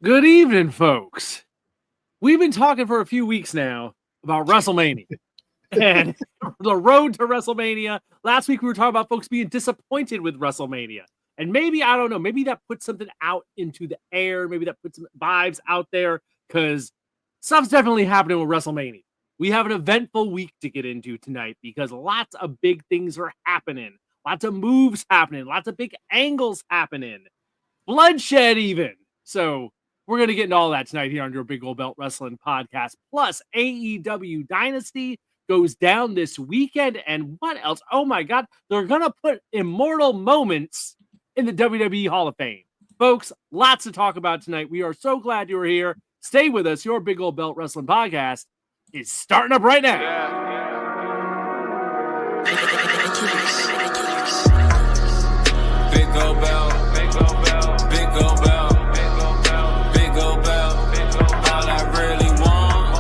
Good evening, folks. We've been talking for a few weeks now about WrestleMania and the road to WrestleMania. Last week, we were talking about folks being disappointed with WrestleMania. And maybe, I don't know, maybe that puts something out into the air. Maybe that puts some vibes out there because stuff's definitely happening with WrestleMania. We have an eventful week to get into tonight because lots of big things are happening. Lots of moves happening. Lots of big angles happening. Bloodshed even. So we're going to get into all that tonight here on your Big Gold Belt Wrestling Podcast. Plus, AEW Dynasty goes down this weekend. And what else? Oh my God. They're going to put Immortal Moments in the WWE Hall of Fame. Folks, lots to talk about tonight. We are so glad you're here. Stay with us. Your Big Gold Belt Wrestling Podcast is starting up right now. Big Gold Belt, Big Gold Belt, Big Gold Belt, Big Gold Belt, Big Gold Belt, Big Gold Belt. All I really want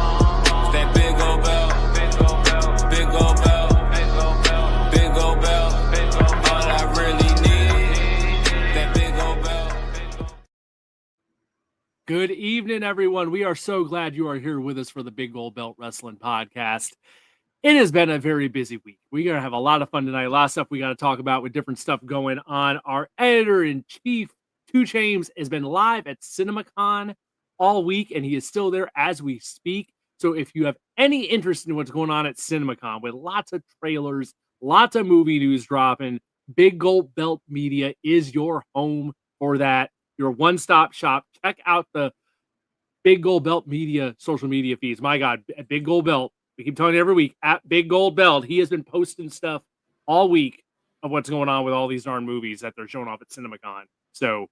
is that Big Gold Belt, Big Gold Belt, Big Gold Belt, Big Gold Belt, Big Gold Belt, Big Gold Belt. All I really need that Big Gold Belt. Good evening, everyone. We are so glad you are here with us for the Big Gold Belt Wrestling Podcast. It has been a very busy week. We're going to have a lot of fun tonight. A lot of stuff we got to talk about with different stuff going on. Our editor-in-chief, 2 Chains, has been live at CinemaCon all week, and he is still there as we speak. So if you have any interest in what's going on at CinemaCon, with lots of trailers, lots of movie news dropping, Big Gold Belt Media is your home for that. Your one-stop shop. Check out the Big Gold Belt Media social media feeds. My God, at Big Gold Belt, we keep telling you every week, at Big Gold Belt, he has been posting stuff all week of what's going on with all these darn movies that they're showing off at CinemaCon. So,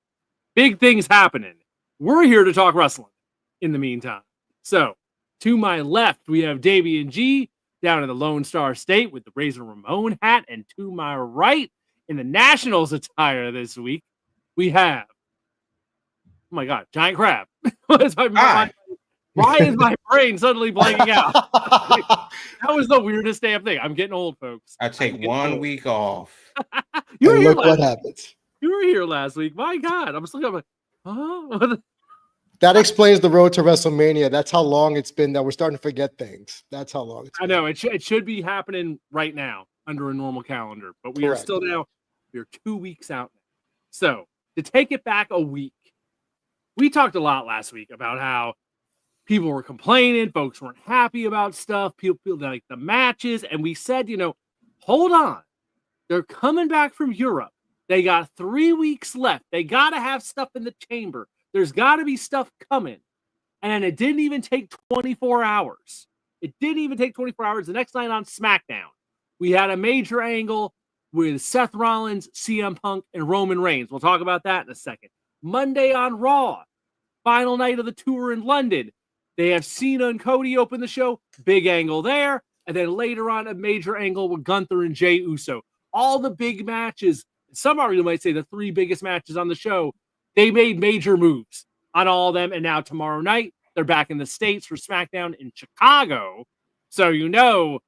big things happening. We're here to talk wrestling in the meantime. So, to my left, we have Davey and G down in the Lone Star State with the Razor Ramon hat. And to my right, in the Nationals attire this week, we have, oh my God, Giant Crab. Why is my brain suddenly blanking out? That was the weirdest damn thing. I'm getting old, folks. I take 1 week off. You were here look what happens. You were here last week. My God. I'm just looking, I'm like, huh? That explains the road to WrestleMania. That's how long it's been that we're starting to forget things. That's how long it's been. I know. It should be happening right now under a normal calendar, but we are still now, we're 2 weeks out now. So to take it back a week, we talked a lot last week about how people were complaining, folks weren't happy about stuff, people like the matches, and we said, hold on. They're coming back from Europe. They got 3 weeks left. They got to have stuff in the chamber. There's got to be stuff coming. And it didn't even take 24 hours. It didn't even take 24 hours. The next night on SmackDown, we had a major angle with Seth Rollins, CM Punk, and Roman Reigns. We'll talk about that in a second. Monday on Raw, final night of the tour in London. They have Cena and Cody open the show. Big angle there. And then later on, a major angle with Gunther and Jey Uso. All the big matches. Some arguably might say the 3 biggest matches on the show. They made major moves on all of them. And now tomorrow night, they're back in the States for SmackDown in Chicago. So there's going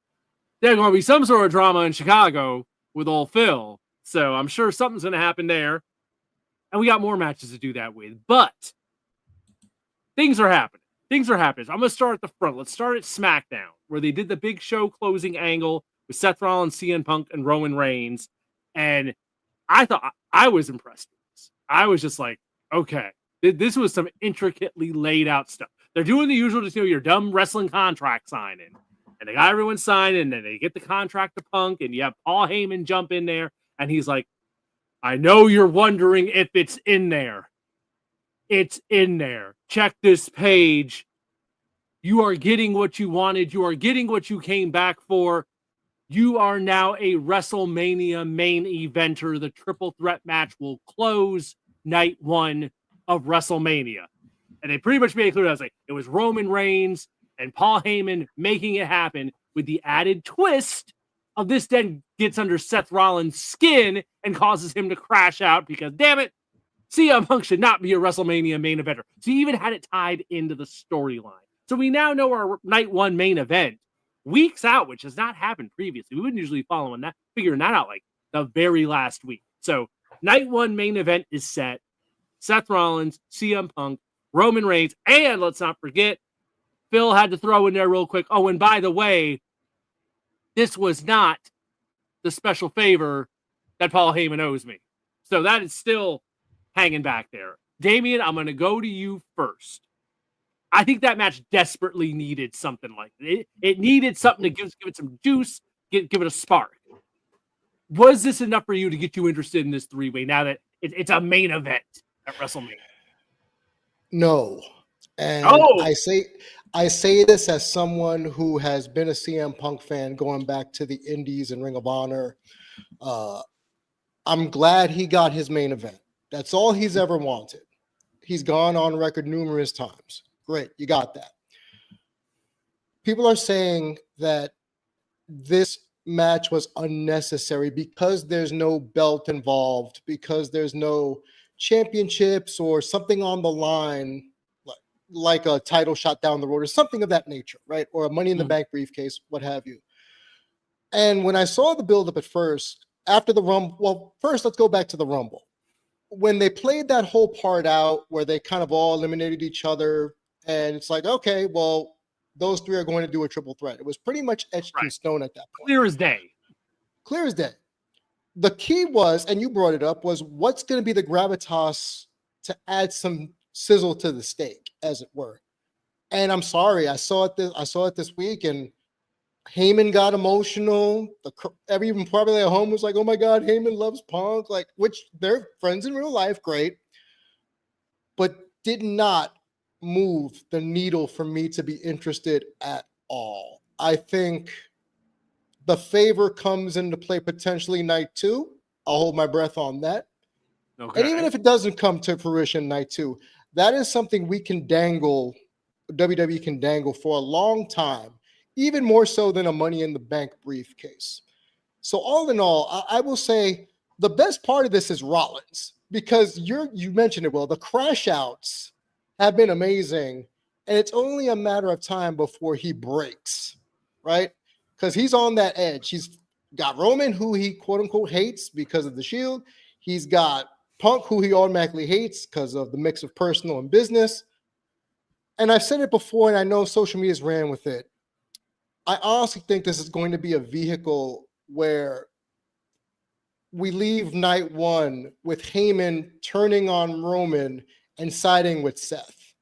to be some sort of drama in Chicago with old Phil. So I'm sure something's going to happen there. And we got more matches to do that with. But things are happening. I'm going to start at the front. Let's start at SmackDown, where they did the big show closing angle with Seth Rollins, CM Punk, and Roman Reigns. And I thought I was impressed with this. I was just like, okay, this was some intricately laid out stuff. They're doing the usual, just your dumb wrestling contract signing. And they got everyone signing, and then they get the contract to Punk, and you have Paul Heyman jump in there. And he's like, I know you're wondering if it's in there. It's in there. Check this page. You are getting what you wanted. You are getting what you came back for. You are now a WrestleMania main eventer. The triple threat match will close night 1 of WrestleMania. And they pretty much made it clear. It was Roman Reigns and Paul Heyman making it happen, with the added twist of this then gets under Seth Rollins' skin and causes him to crash out because, damn it, CM Punk should not be a WrestleMania main eventer. So he even had it tied into the storyline. So we now know our night 1 main event weeks out, which has not happened previously. We wouldn't usually figuring that out like the very last week. So night 1 main event is set. Seth Rollins, CM Punk, Roman Reigns. And let's not forget, Phil had to throw in there real quick. Oh, and by the way, this was not the special favor that Paul Heyman owes me. So that is still hanging back there. Damian, I'm going to go to you first. I think that match desperately needed something like that. It needed something to give it some juice, give it a spark. Was this enough for you to get you interested in this three-way now that it's a main event at WrestleMania? No. And I say this as someone who has been a CM Punk fan going back to the Indies and Ring of Honor. I'm glad he got his main event. That's all he's ever wanted. He's gone on record numerous times. Great, you got that. People are saying that this match was unnecessary because there's no belt involved, because there's no championships or something on the line, like a title shot down the road or something of that nature, right? Or a Money in the Bank briefcase, what have you. And when I saw the buildup at first, after the Rumble, well, first let's go back to the Rumble. When they played that whole part out where they kind of all eliminated each other, and it's like, okay, well, those three are going to do a triple threat. It was pretty much etched in stone at that point. Clear as day. Clear as day. The key was, and you brought it up, was what's going to be the gravitas to add some sizzle to the steak, as it were. And I'm sorry, I saw it this week, and Heyman got emotional. Everyone probably at home was like, "Oh my God, Heyman loves Punk," like, which they're friends in real life, great, but did not move the needle for me to be interested at all. I think the favor comes into play potentially night 2. I'll hold my breath on that. Okay. And even if it doesn't come to fruition night 2, that is something we can dangle, WWE can dangle for a long time, even more so than a Money in the Bank briefcase. So all in all, I will say the best part of this is Rollins, because you mentioned it, Will. The crash outs have been amazing, and it's only a matter of time before he breaks, right? Because he's on that edge. He's got Roman, who he quote-unquote hates because of the Shield. He's got Punk, who he automatically hates because of the mix of personal and business. And I've said it before, and I know social media's ran with it. I honestly think this is going to be a vehicle where we leave night 1 with Heyman turning on Roman and siding with Seth,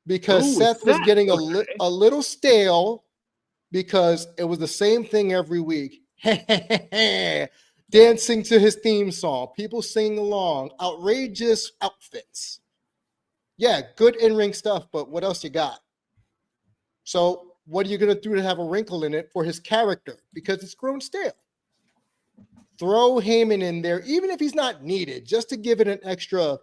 because Seth was getting a little stale, because it was the same thing every week. Dancing to his theme song, people singing along, outrageous outfits. Yeah, good in-ring stuff, but what else you got? So what are you going to do to have a wrinkle in it for his character? Because it's grown stale. Throw Heyman in there, even if he's not needed, just to give it an extra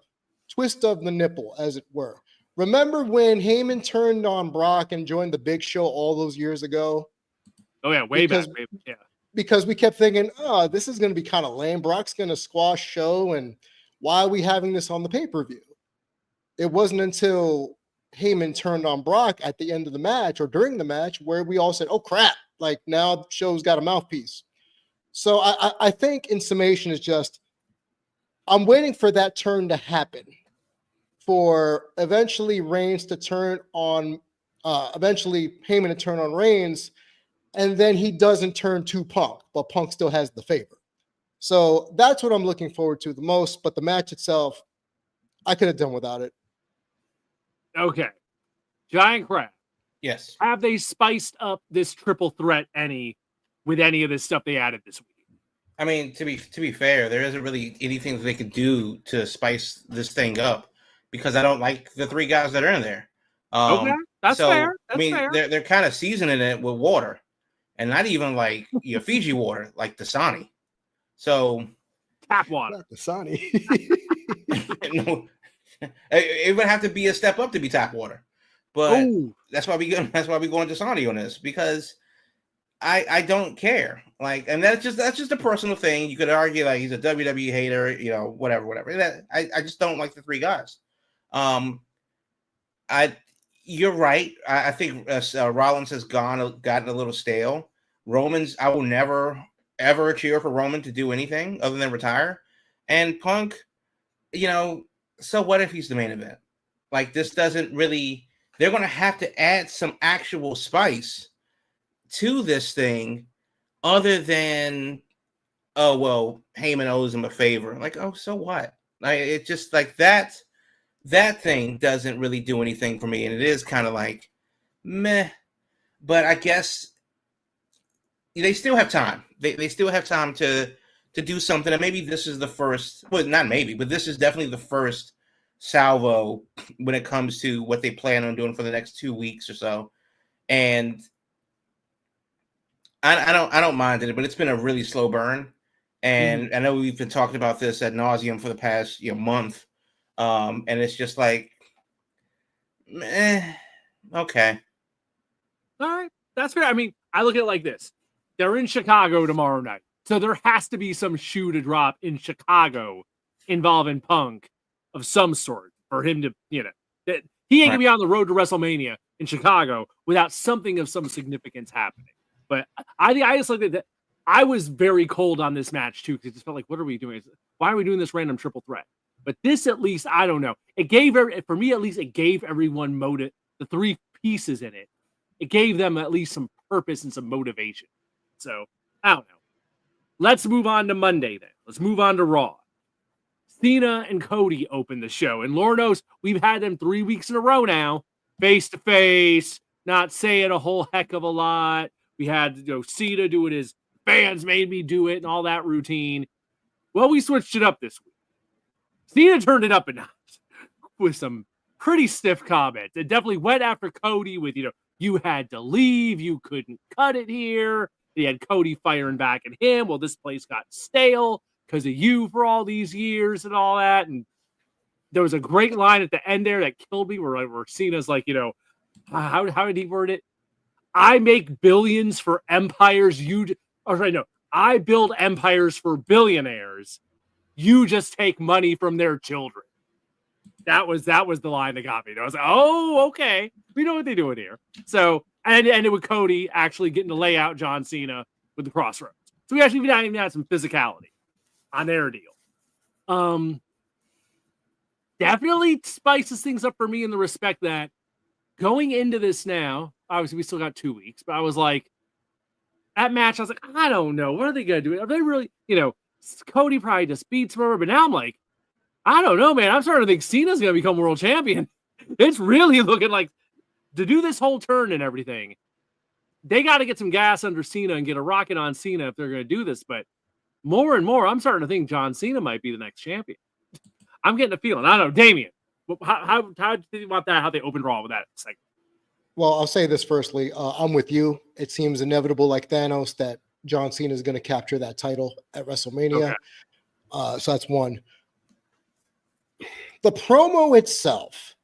twist of the nipple, as it were. Remember when Heyman turned on Brock and joined the Big Show all those years ago? Oh, yeah, way back. Yeah. Because we kept thinking, oh, this is going to be kind of lame. Brock's going to squash show, and why are we having this on the pay-per-view? It wasn't until Heyman turned on Brock at the end of the match or during the match where we all said, oh, crap, like now the show's got a mouthpiece. So I think in summation is just, I'm waiting for that turn to happen, for eventually Reigns to turn on, eventually Heyman to turn on Reigns, and then he doesn't turn to Punk, but Punk still has the favor. So that's what I'm looking forward to the most, but the match itself, I could have done without it. Okay. Giant Crab. Yes. Have they spiced up this triple threat with any of this stuff they added this week? I mean, to be fair, there isn't really anything that they could do to spice this thing up, because I don't like the 3 guys that are in there. Okay, that's fair. That's fair. They're kind of seasoning it with water, and not even like your Fiji water, like Dasani. So tap water. Not Dasani. No, it would have to be a step up to be tap water. But that's why we going Dasani on this, because I don't care. Like, and that's just a personal thing. You could argue like he's a WWE hater, whatever. I just don't like the 3 guys. You're right. I think Rollins has gotten a little stale. Roman's, I will never ever cheer for Roman to do anything other than retire. And Punk, so what if he's the main event? Like this doesn't really. They're going to have to add some actual spice to this thing, other than, oh well, Heyman owes him a favor. Like, oh, so what? Like, it's just like that. That thing doesn't really do anything for me, and it is kind of like meh. But I guess they still have time. They still have time to do something, and maybe this is the first. Well, not maybe, but this is definitely the first salvo when it comes to what they plan on doing for the next 2 weeks or so. And I don't mind it, but it's been a really slow burn. And I know we've been talking about this ad nauseum for the past month. And it's just like, okay. All right. That's fair. I mean, I look at it like this. They're in Chicago tomorrow night. So there has to be some shoe to drop in Chicago involving Punk of some sort for him to, that he ain't gonna be on the road to WrestleMania in Chicago without something of some significance happening. But I just look at that. I was very cold on this match too, because it just felt like, what are we doing? Why are we doing this random triple threat? But this, at least, I don't know. It gave, for me at least, it gave everyone motive. The three pieces in it, it gave them at least some purpose and some motivation. So I don't know. Let's move on to Monday then. Let's move on to Raw. Cena and Cody opened the show, and Lord knows we've had them 3 weeks in a row now, face to face, not saying a whole heck of a lot. We had Cena doing his fans made me do it and all that routine. Well, we switched it up this week. Cena turned it up a notch with some pretty stiff comments. It definitely went after Cody with, you had to leave, you couldn't cut it here. He had Cody firing back at him. Well, this place got stale because of you for all these years and all that. And there was a great line at the end there that killed me where Cena's like, how did he word it? I make billions for empires. I build empires for billionaires. You just take money from their children. That was the line that got me. I was like, oh, okay. We know what they're doing here. So, and it ended with Cody actually getting to lay out John Cena with the crossroads. So we actually even had some physicality on their deal. Definitely spices things up for me in the respect that going into this now, obviously we still got 2 weeks, but I was like, that match, I was like, I don't know. What are they going to do? Are they really, Cody probably just beats him over, but now I'm like, I don't know, man. I'm starting to think Cena's going to become world champion. It's really looking like, to do this whole turn and everything, they got to get some gas under Cena and get a rocket on Cena if they're going to do this. But more and more, I'm starting to think John Cena might be the next champion. I'm getting a feeling. I don't know, Damian. How do you think about that? How they opened Raw with that segment? Well, I'll say this firstly. I'm with you. It seems inevitable, like Thanos, that John Cena is going to capture that title at WrestleMania. Okay. So that's one. The promo itself,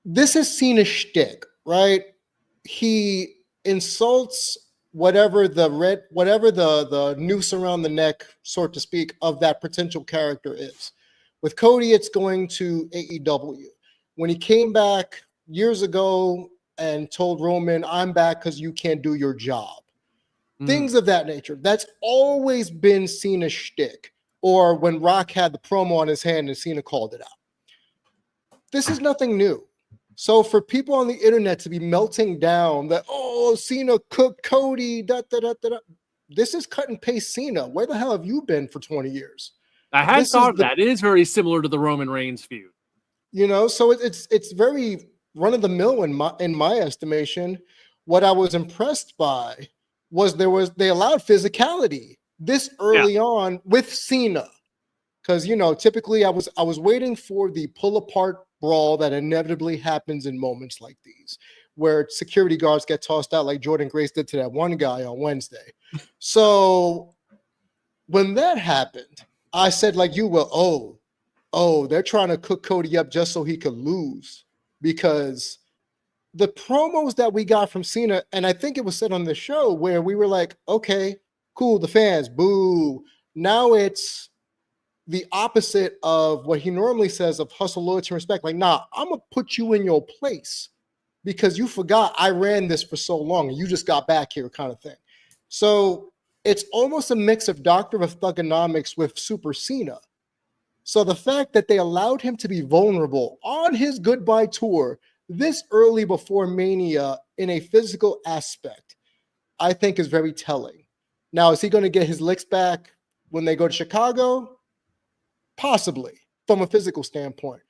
this is Cena's shtick, right? He insults whatever the noose around the neck, so to speak, of that potential character is. With Cody, it's going to AEW. When he came back years ago and told Roman, I'm back because you can't do your job. Things of that nature. That's always been Cena's shtick. Or when Rock had the promo on his hand and Cena called it out. This is nothing new. So for people on the internet to be melting down that, oh, Cena cooked Cody, this is cut and paste Cena. Where the hell have you been for 20 years? I had thought of that. It is very similar to the Roman Reigns feud. So it's very run of the mill in my estimation. What I was impressed by was they allowed physicality this early on with Cena. Because typically I was waiting for the pull apart brawl that inevitably happens in moments like these, where security guards get tossed out like Jordan Grace did to that one guy on Wednesday. So when that happened, I said, like you will, they're trying to cook Cody up just so he could lose. Because the promos that we got from Cena, and I think it was said on the show where we were like, okay, cool, the fans, boo. Now it's the opposite of what he normally says of hustle, loyalty, and respect. Like, nah, I'm going to put you in your place because you forgot I ran this for so long and you just got back here kind of thing. So it's almost a mix of Doctor of Thugonomics with Super Cena. So the fact that they allowed him to be vulnerable on his goodbye tour this early before Mania in a physical aspect, I think is very telling. Now, is he going to get his licks back when they go to Chicago? Possibly, from a physical standpoint.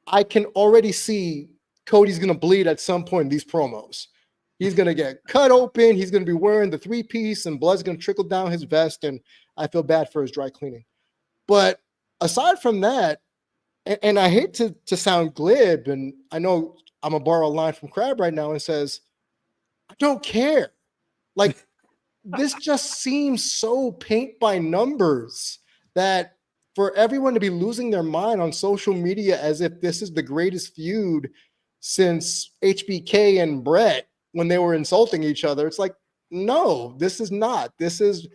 I can already see Cody's going to bleed at some point in these promos. He's going to get cut open. He's going to be wearing the 3-piece and blood's going to trickle down his vest. And I feel bad for his dry cleaning. But aside from that, and I hate to sound glib, and I know I'm going to borrow a line from Crab right now and says, I don't care. Like, this just seems so paint by numbers that for everyone to be losing their mind on social media as if this is the greatest feud since HBK and Brett when they were insulting each other. It's like, no, this is not. This is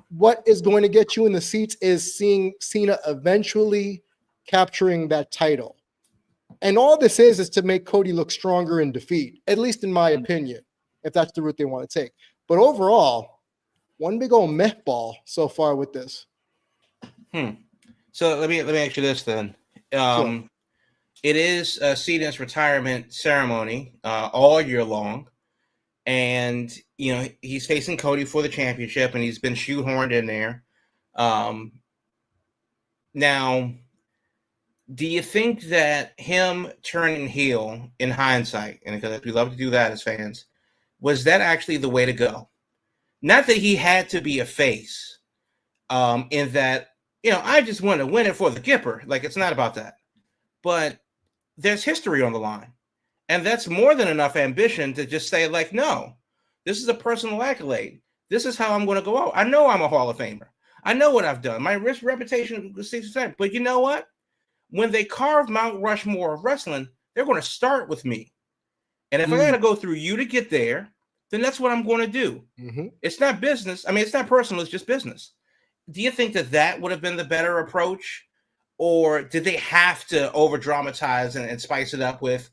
what is going to get you in the seats is seeing Cena eventually capturing that title. And all this is to make Cody look stronger in defeat, at least in my opinion, if that's the route they want to take. But overall, one big old meh ball so far with this. So let me ask you this then. Sure. It is Cena's retirement ceremony all year long. And, you know, he's facing Cody for the championship, and he's been shoehorned in there. Now, do you think that him turning heel in hindsight, and because we love to do that as fans, was that actually the way to go? Not that he had to be a face, in that, you know, I just want to win it for the Gipper. Like, it's not about that. But there's history on the line. And that's more than enough ambition to just say, like, no, this is a personal accolade. This is how I'm going to go out. I know I'm a Hall of Famer. I know what I've done. My reputation is 60%. But you know what? When they carve Mount Rushmore of wrestling, they're going to start with me. And if I got to go through you to get there, then that's what I'm going to do. It's not business. I mean, it's not personal. It's just business. Do you think that that would have been the better approach? Or did they have to over dramatize and spice it up with,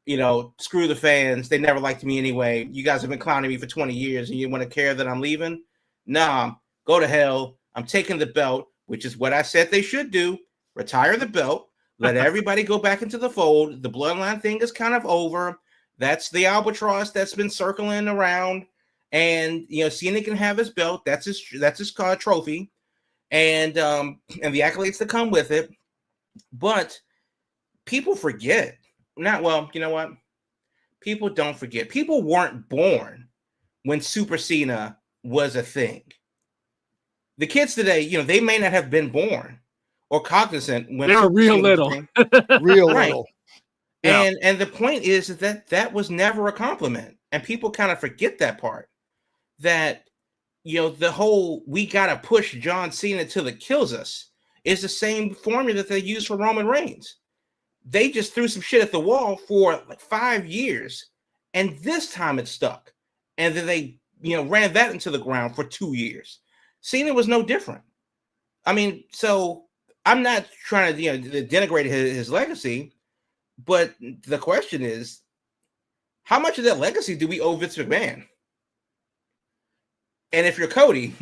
you know, screw the fans. They never liked me anyway. You guys have been clowning me for 20 years and you want to care that I'm leaving? Nah, go to hell. I'm taking the belt, which is what I said they should do. Retire the belt. Let everybody go back into the fold. The bloodline thing is kind of over. That's the albatross that's been circling around. And, you know, Cena can have his belt. That's his trophy. And the accolades that come with it. But people forget. Well, you know what? People don't forget. People weren't born when Super Cena was a thing. The kids today, you know, they may not have been born or cognizant when they were real little. Real right. little. Yeah. And the point is that was never a compliment. And people kind of forget that part. That, you know, the whole we gotta push John Cena till it kills us is the same formula that they use for Roman Reigns. They just threw some shit at the wall for like 5 years, and this time it stuck. And then they, you know, ran that into the ground for 2 years. Cena was no different. I mean, so I'm not trying to, you know, denigrate his legacy, but the question is, how much of that legacy do we owe Vince McMahon? And if you're Cody,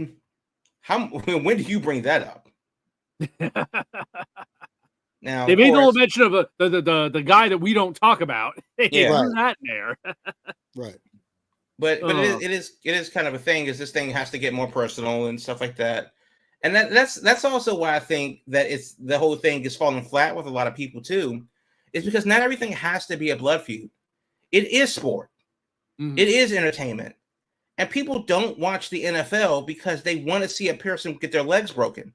when do you bring that up? Now, they made a little mention of the guy that we don't talk about. Yeah, right. That in there. Right. But it is kind of a thing, is this thing has to get more personal and stuff like that. And that's also why I think that it's the whole thing is falling flat with a lot of people too, is because not everything has to be a blood feud. It is sport. It is entertainment. And people don't watch the NFL because they want to see a person get their legs broken.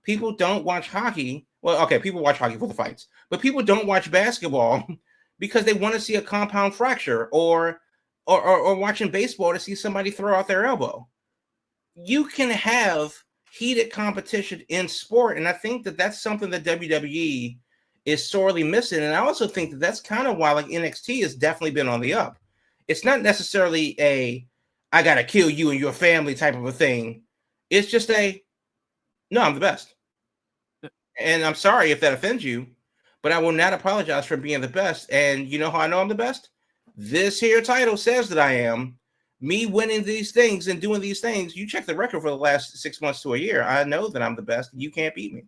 People don't watch hockey. Well, okay, people watch hockey for the fights, but people don't watch basketball because they want to see a compound fracture or watching baseball to see somebody throw out their elbow. You can have heated competition in sport, and I think that that's something that WWE is sorely missing. And I also think that that's kind of why like NXT has definitely been on the up. It's not necessarily a I gotta kill you and your family type of a thing. It's just no, I'm the best. And I'm sorry if that offends you, but I will not apologize for being the best. And you know how I know I'm the best? This here title says that I am. Me winning these things and doing these things, you check the record for the last 6 months to a year. I know that I'm the best. You can't beat me.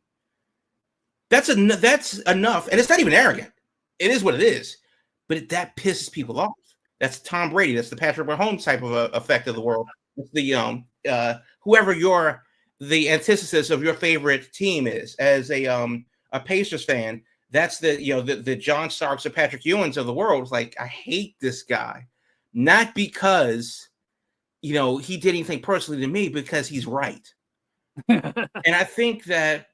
That's enough, and it's not even arrogant. It is what it is, but that pisses people off. That's Tom Brady. That's the Patrick Mahomes type of effect of the world. It's the whoever the antithesis of your favorite team is. As a Pacers fan, that's the John Starks or Patrick Ewings of the world. It's like, I hate this guy, not because he did anything personally to me, because he's right. And I think that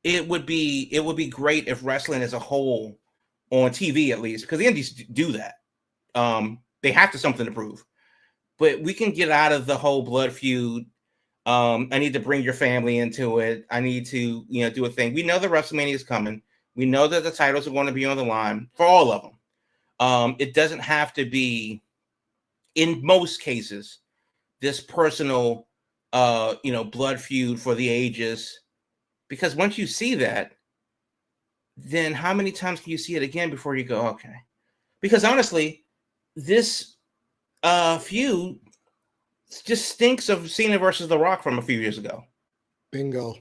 it would be great if wrestling as a whole, on TV at least, because the indies do that. They have something to prove, but we can get out of the whole blood feud. I need to bring your family into it. I need to, do a thing. We know that WrestleMania is coming. We know that the titles are going to be on the line for all of them. It doesn't have to be, in most cases, this personal, blood feud for the ages. Because once you see that, then how many times can you see it again before you go, okay? Because honestly, this feud just stinks of Cena versus The Rock from a few years ago. Bingo.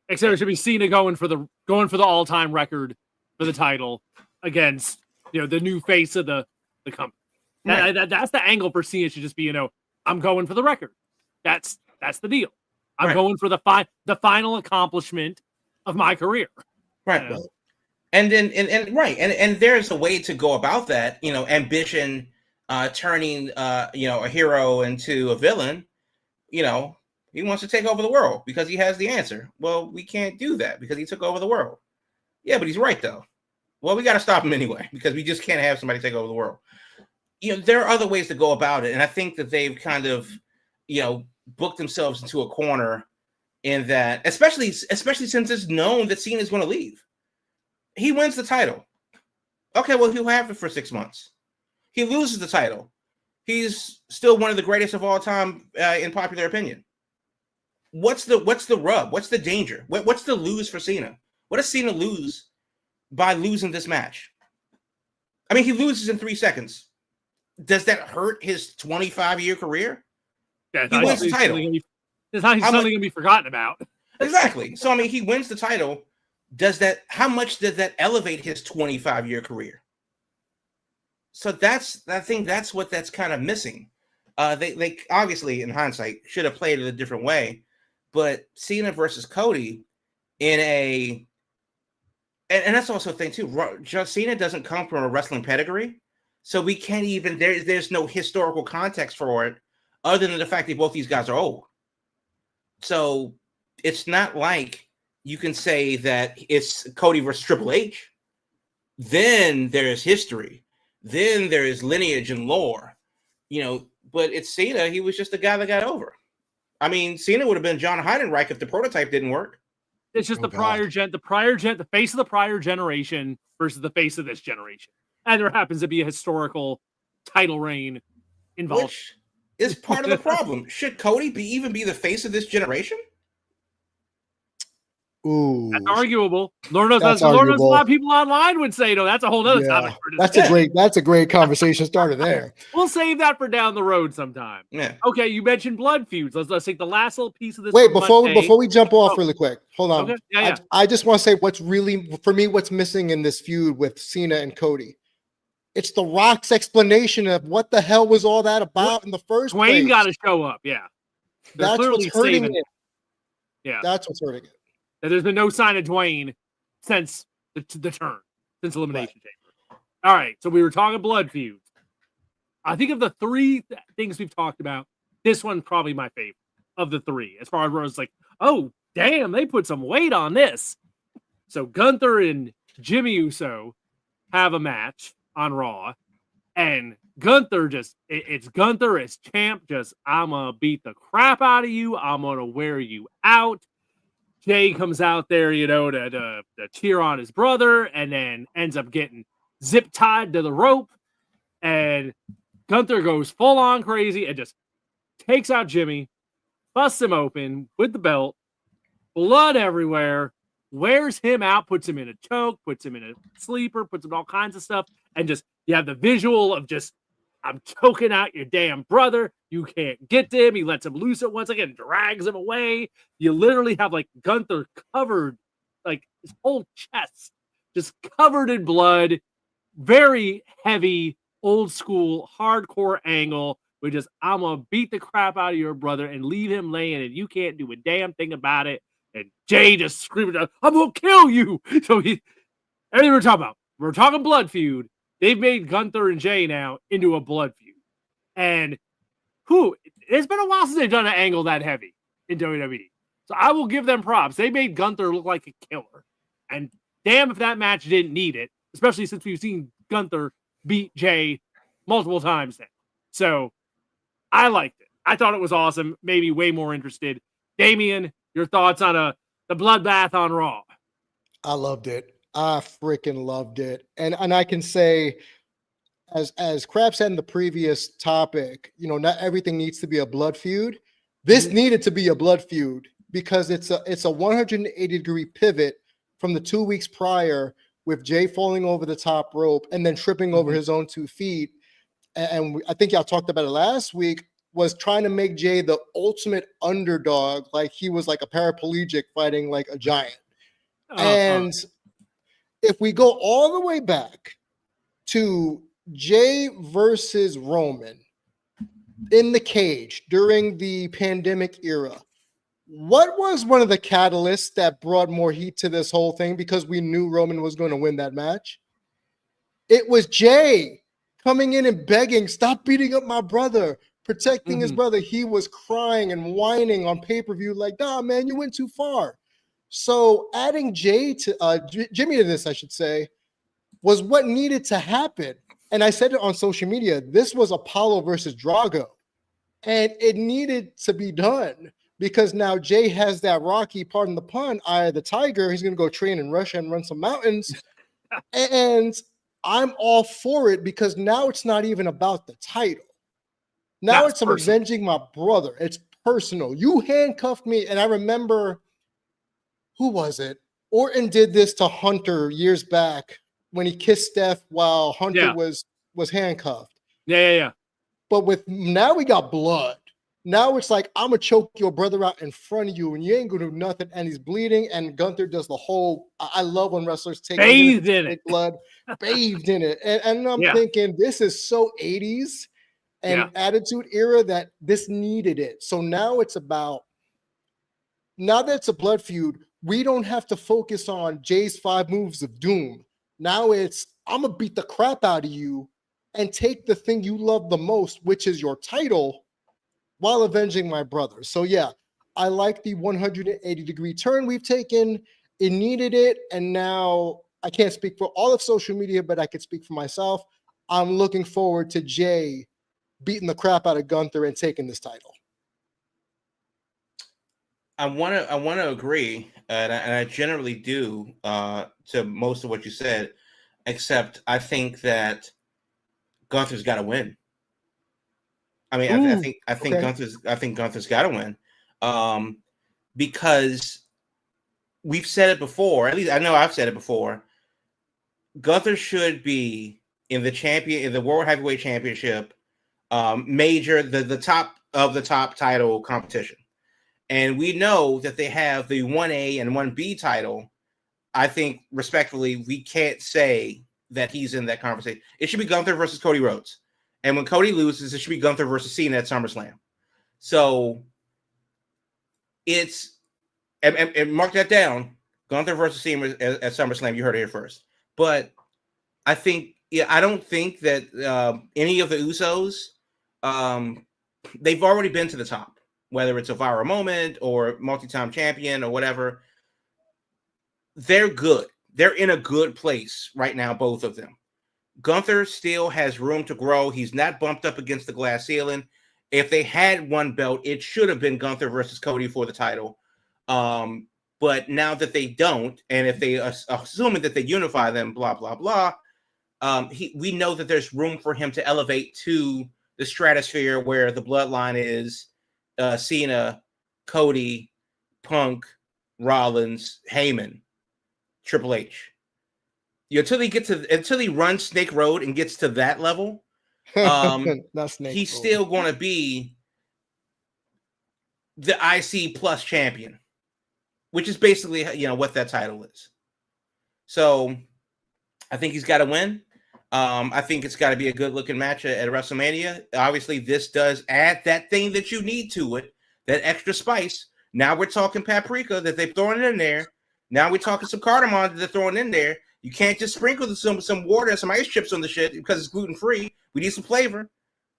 Except it should be Cena going for the all-time record for the title against the new face of the company. Right. That's the angle for Cena. Should just be I'm going for the record. That's the deal. I'm going for the final accomplishment of my career. Right. And then and there's a way to go about that. Ambition turning a hero into a villain. He wants to take over the world because he has the answer. Well, we can't do that because he took over the world. Yeah, but he's right though. Well, we got to stop him anyway because we just can't have somebody take over the world. There are other ways to go about it, and I think that they've kind of booked themselves into a corner in that, especially since it's known that Cena is going to leave. He wins the title. Okay, well, he'll have it for 6 months. He loses the title. He's still one of the greatest of all time in popular opinion. What's the rub? What's the danger? What's the lose for Cena? What does Cena lose by losing this match? I mean, he loses in 3 seconds. Does that hurt his 25-year career? Yeah, he wins the title. It's not something going to be forgotten about. Exactly. So, I mean, he wins the title. How much does that elevate his 25-year career? So I think that's what that's kind of missing. They obviously, in hindsight, should have played it a different way. But Cena versus Cody and that's also a thing too. Cena doesn't come from a wrestling pedigree. So we can't even, there's no historical context for it other than the fact that both these guys are old. So it's not like you can say that it's Cody versus Triple H. Then there is history. Then there is lineage and lore. But it's Cena. He was just a guy that got over. I mean, Cena would have been John Heidenreich if the prototype didn't work. It's just the face of the prior generation versus the face of this generation. And there happens to be a historical title reign involved. Which is part of the problem. Should Cody even be the face of this generation? Ooh, that's arguable. Lord knows a lot of people online would say, no, that's a whole other topic. That's a great conversation starter there. We'll save that for down the road sometime. Yeah. Okay, you mentioned blood feuds. Let's take the last little piece of this. Wait, before we jump off really quick, hold on. Okay. Yeah. I just want to say what's missing in this feud with Cena and Cody. It's The Rock's explanation of what the hell was all that about in the first place. Dwayne got to show up. Yeah. That's what's hurting it. Yeah. That's what's hurting it. There's been no sign of Dwayne since the turn, since Elimination Chamber. All right, so we were talking blood feuds. I think of the 3 things we've talked about, this one's probably my favorite of the 3. As far as where it's like, oh, damn, they put some weight on this. So Gunther and Jimmy Uso have a match on Raw, and Gunther it's Gunther as champ, I'm going to beat the crap out of you. I'm going to wear you out. Jey comes out there, to cheer on his brother, and then ends up getting zip tied to the rope. And Gunther goes full on crazy and just takes out Jimmy, busts him open with the belt, blood everywhere, wears him out, puts him in a choke, puts him in a sleeper, puts him in all kinds of stuff. And you have the visual of I'm choking out your damn brother. You can't get to him. He lets him loose at once again, drags him away. You literally have Gunther covered his whole chest just covered in blood, very heavy, old school, hardcore angle. We just, I'm going to beat the crap out of your brother and leave him laying, and you can't do a damn thing about it. And Jey just screaming, I'm going to kill you. So everything we're talking blood feud. They've made Gunther and Jey now into a blood feud. And it's been a while since they've done an angle that heavy in WWE. So I will give them props. They made Gunther look like a killer. And damn if that match didn't need it, especially since we've seen Gunther beat Jey multiple times now. So I liked it. I thought it was awesome. Made me way more interested. Damian, your thoughts on the bloodbath on Raw? I loved it. I freaking loved it. And I can say, as Crab said in the previous topic, not everything needs to be a blood feud. This needed to be a blood feud because it's a 180-degree pivot from the 2 weeks prior with Jey falling over the top rope and then tripping over his own 2 feet. And I think y'all talked about it last week, was trying to make Jey the ultimate underdog, like he was like a paraplegic fighting like a giant. And if we go all the way back to Jey versus Roman in the cage during the pandemic era, what was one of the catalysts that brought more heat to this whole thing? Because we knew Roman was going to win that match. It was Jey coming in and begging, stop beating up my brother, protecting his brother. He was crying and whining on pay-per-view like, nah, man, you went too far. So adding Jimmy to this, I should say, was what needed to happen. And I said it on social media, this was Apollo versus Drago. And it needed to be done because now Jey has that Rocky, pardon the pun, eye of the tiger. He's going to go train in Russia and run some mountains. And I'm all for it because now it's not even about the title. Now it's avenging my brother. It's personal. You handcuffed me. And I remember, who was it? Orton did this to Hunter years back when he kissed Steph while Hunter was handcuffed. Yeah. But now we got blood. Now it's like, I'm going to choke your brother out in front of you and you ain't going to do nothing. And he's bleeding. And Gunther does the whole, I love when wrestlers take bathed in it. Blood, bathed in it. And I'm thinking, this is so 80s and Attitude Era that this needed it. So now it's about, now that it's a blood feud, we don't have to focus on Jey's 5 moves of doom. Now it's, I'm going to beat the crap out of you and take the thing you love the most, which is your title, while avenging my brother. So yeah, I like the 180-degree turn we've taken. It needed it. And now I can't speak for all of social media, but I could speak for myself. I'm looking forward to Jey beating the crap out of Gunther and taking this title. I want to agree, and I generally do to most of what you said, except I think that Gunther's got to win. I mean, I think Gunther's got to win, because we've said it before. At least I know I've said it before. Gunther should be in the World Heavyweight Championship, major, the top of the top title competition. And we know that they have the 1A and 1B title. I think, respectfully, we can't say that he's in that conversation. It should be Gunther versus Cody Rhodes. And when Cody loses, it should be Gunther versus Cena at SummerSlam. So it's, and mark that down, Gunther versus Cena at SummerSlam. You heard it here first. But I think, I don't think that any of the Usos, they've already been to the top. Whether it's a viral moment or multi-time champion or whatever, they're good. They're in a good place right now, both of them. Gunther still has room to grow. He's not bumped up against the glass ceiling. If they had one belt, it should have been Gunther versus Cody for the title. But now that they don't, and if they assuming that they unify them, blah, blah, blah, we know that there's room for him to elevate to the stratosphere where the bloodline is Cena, Cody, Punk, Rollins, Heyman, Triple H. Until he runs Snake Road and gets to that level, he's still going to be the IC Plus champion, which is basically what that title is. So I think he's got to win. I think it's got to be a good looking match at WrestleMania. Obviously, this does add that thing that you need to it, that extra spice. Now we're talking paprika that they're throwing in there. Now we're talking some cardamom that they're throwing in there. You can't just sprinkle some water and some ice chips on the shit because it's gluten free. We need some flavor.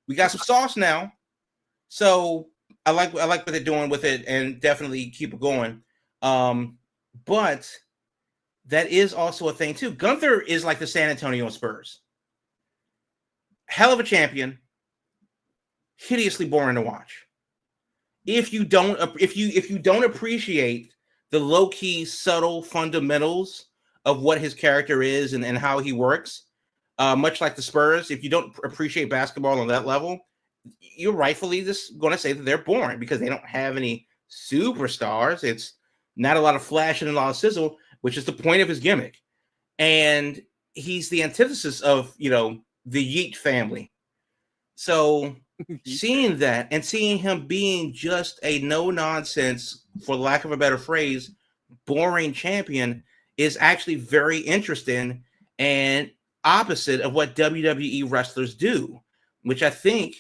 We got some sauce now. So I like what they're doing with it, and definitely keep it going. But that is also a thing too. Gunther is like the San Antonio Spurs. Hell of a champion, hideously boring to watch. If you don't appreciate the low-key, subtle fundamentals of what his character is and how he works, much like the Spurs, if you don't appreciate basketball on that level, you're rightfully just going to say that they're boring because they don't have any superstars. It's not a lot of flash and a lot of sizzle, which is the point of his gimmick. And he's the antithesis of, the Yeet family. So seeing that and seeing him being just a no-nonsense, for lack of a better phrase, boring champion is actually very interesting and opposite of what WWE wrestlers do, which I think,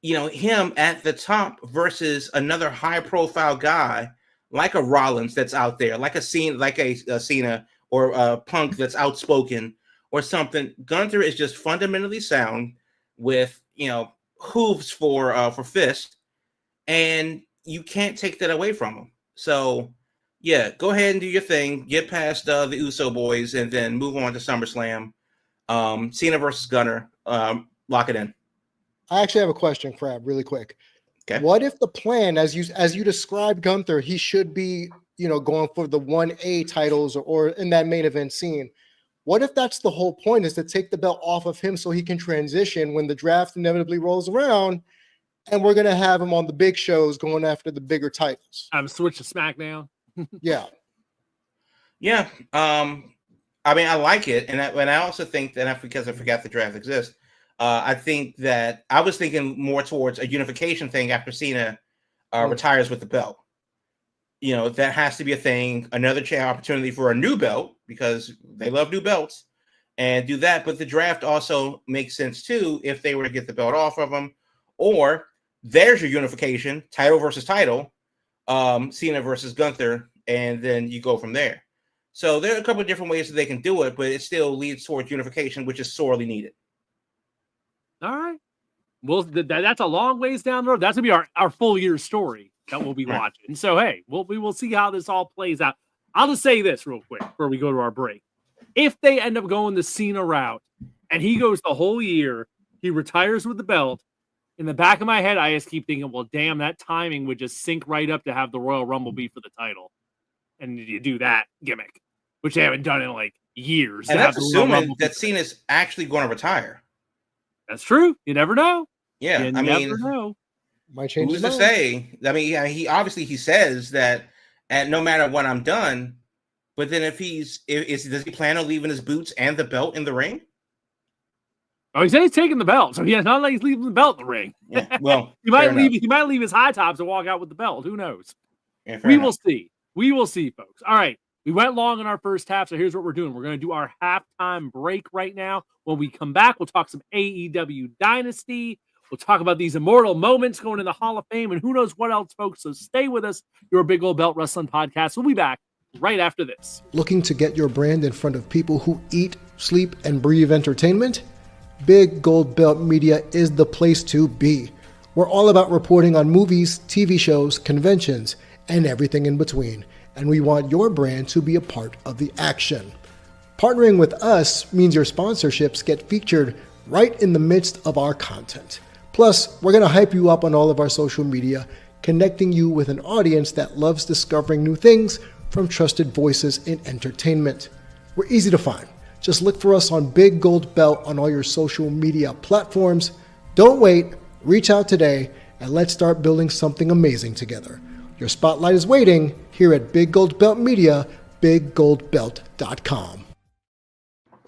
him at the top versus another high-profile guy like a Rollins that's out there, like a Cena or a Punk that's outspoken or something. Gunther is just fundamentally sound with, hooves for fist, and you can't take that away from him. So, yeah, go ahead and do your thing. Get past the Uso boys, and then move on to SummerSlam. Cena versus Gunther. Lock it in. I actually have a question, Crab, really quick. Okay. What if the plan, as you described Gunther, he should be, going for the 1A titles or in that main event scene? What if that's the whole point, is to take the belt off of him so he can transition when the draft inevitably rolls around, and we're going to have him on the big shows going after the bigger titles? Switch to SmackDown. Yeah. Yeah. I like it. And I also think that, because I forgot the draft exists, I think that I was thinking more towards a unification thing after Cena retires with the belt. That has to be a thing, another opportunity for a new belt, because they love new belts, and do that. But the draft also makes sense too if they were to get the belt off of them, or there's your unification, title versus title, Cena versus Gunther, and then you go from there. So there are a couple of different ways that they can do it, but it still leads towards unification, which is sorely needed. All right. Well, that's a long ways down the road. That's going to be our full year story that we'll be watching. So, hey, we will see how this all plays out. I'll just say this real quick before we go to our break. If they end up going the Cena route and he goes the whole year, he retires with the belt, in the back of my head, I just keep thinking, well, damn, that timing would just sync right up to have the Royal Rumble be for the title. And you do that gimmick, which they haven't done in like years. And that's assuming that Cena's actually going to retire. That's true. You never know. Yeah, you never know. Might change. Who's to say? I mean, he says that, and no matter what, I'm done. But then does he plan on leaving his boots and the belt in the ring? Oh, he said he's taking the belt, so yeah, not like he's leaving the belt in the ring. Yeah, well, he might leave his high tops and walk out with the belt. Who knows? Yeah, we will see. We will see, folks. All right. We went long in our first half, so here's what we're doing. We're going to do our halftime break right now. When we come back, we'll talk some AEW Dynasty. We'll talk about these immortal moments going in the Hall of Fame, and who knows what else, folks. So stay with us. Your Big Old Belt Wrestling Podcast. We'll be back right after this. Looking to get your brand in front of people who eat, sleep, and breathe entertainment? Big Gold Belt Media is the place to be. We're all about reporting on movies, TV shows, conventions, and everything in between. And we want your brand to be a part of the action. Partnering with us means your sponsorships get featured right in the midst of our content. Plus, we're going to hype you up on all of our social media, connecting you with an audience that loves discovering new things from trusted voices in entertainment. We're easy to find. Just look for us on Big Gold Belt on all your social media platforms. Don't wait, reach out today, and let's start building something amazing together. Your spotlight is waiting here at Big Gold Belt Media, biggoldbelt.com.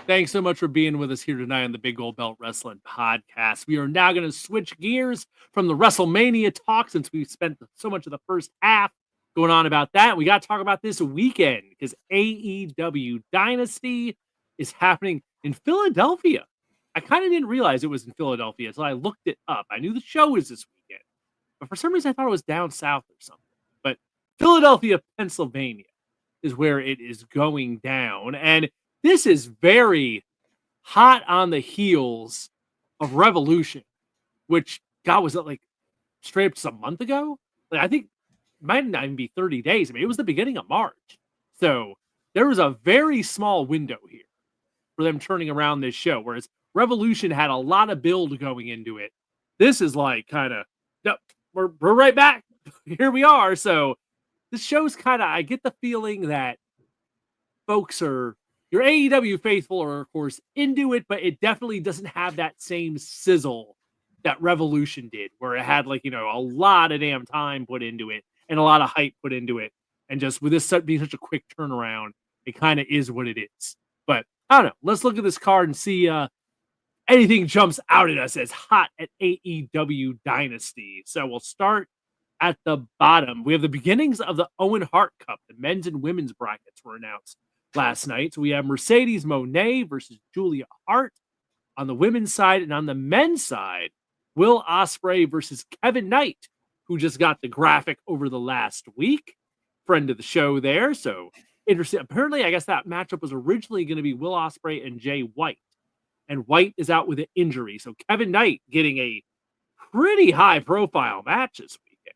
Thanks so much for being with us here tonight on the Big Gold Belt Wrestling Podcast. We are now going to switch gears from the WrestleMania talk, since we've spent so much of the first half going on about that. We got to talk about this weekend because AEW Dynasty is happening in Philadelphia. I kind of didn't realize it was in Philadelphia until I looked it up. I knew the show was this weekend, but for some reason I thought it was down south or something. But Philadelphia, Pennsylvania is where it is going down. And this is very hot on the heels of Revolution, which, God, was it like straight up just a month ago? Like, I think it might not even be 30 days. I mean, it was the beginning of March. So there was a very small window here for them turning around this show, whereas Revolution had a lot of build going into it. This is like kind of, no, we're right back. Here we are. So this show's kind of, I get the feeling that folks are, your AEW faithful are, of course, into it, but it definitely doesn't have that same sizzle that Revolution did, where it had, like, you know, a lot of damn time put into it and a lot of hype put into it. And just with this being such a quick turnaround, it kind of is what it is. But I don't know. Let's look at this card and see anything jumps out at us as hot at AEW Dynasty. So we'll start at the bottom. We have the beginnings of the Owen Hart Cup. The men's and women's brackets were announced last night. So we have Mercedes Moné versus Julia Hart on the women's side, and on the men's side, Will Ospreay versus Kevin Knight, who just got the graphic over the last week. Friend of the show there. So interesting. Apparently, I guess that matchup was originally going to be Will Ospreay and Jay White. And White is out with an injury. So Kevin Knight getting a pretty high profile match this weekend.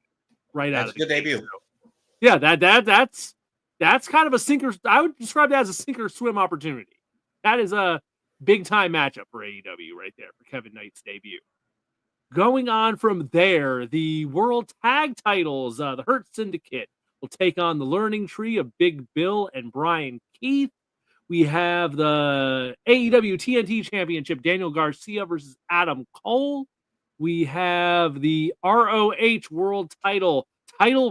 Right out of the debut. So, yeah, that's kind of a sinker. I would describe that as a sink or swim opportunity. That is a big time matchup for AEW right there for Kevin Knight's debut. Going on from there, the World Tag Titles, the Hurt Syndicate will take on the Learning Tree of Big Bill and Brian Keith. We have the AEW TNT Championship, Daniel Garcia versus Adam Cole. We have the ROH World Title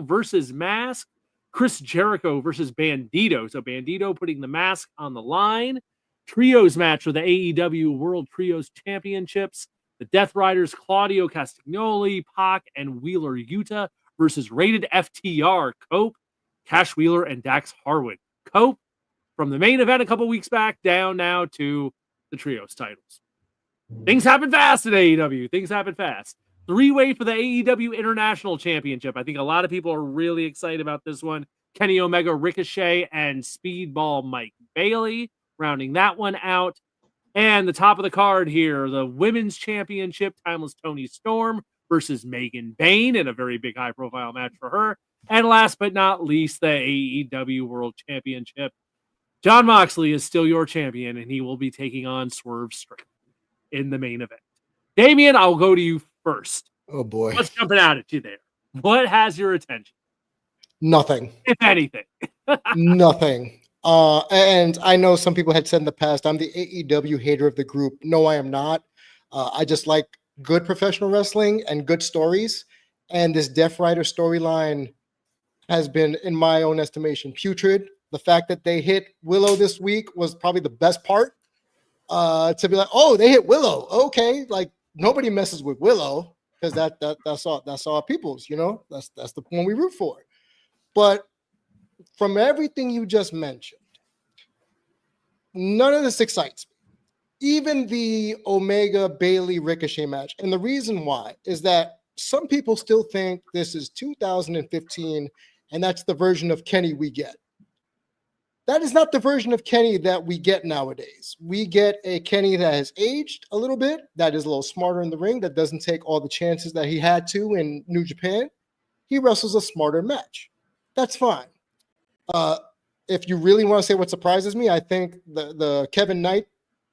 versus Mask, Chris Jericho versus Bandito. So Bandito putting the mask on the line. Trios match for the AEW World Trios Championships. The Death Riders, Claudio Castagnoli, Pac, and Wheeler Yuta versus Rated FTR, Cope, Cash Wheeler, and Dax Harwood. Cope, from the main event a couple weeks back, down now to the Trios titles. Things happen fast at AEW. Things happen fast. 3-way for the AEW International Championship. I think a lot of people are really excited about this one. Kenny Omega, Ricochet, and Speedball Mike Bailey rounding that one out. And the top of the card here, the Women's Championship, Timeless Toni Storm versus Megan Bayne in a very big high-profile match for her. And last but not least, the AEW World Championship. Jon Moxley is still your champion, and he will be taking on Swerve Strickland in the main event. Damian, I'll go to you first. Oh, boy. What's jumping out at you there? What has your attention? Nothing. If anything. Nothing. And I know some people had said in the past, I'm the AEW hater of the group. No, I am not. I just like good professional wrestling and good stories. And this Death Rider storyline has been, in my own estimation, putrid. The fact that they hit Willow this week was probably the best part. To be like, oh, they hit Willow. Okay, like nobody messes with Willow because that's all people's. You know, that's the one we root for. But from everything you just mentioned, none of this excites me. Even the Omega Bailey Ricochet match, and the reason why is that some people still think this is 2015, and that's the version of Kenny we get. That is not the version of Kenny that we get nowadays. We get a Kenny that has aged a little bit, that is a little smarter in the ring, that doesn't take all the chances that he had to in New Japan. He wrestles a smarter match. That's fine. If you really want to say what surprises me, I think the Kevin Knight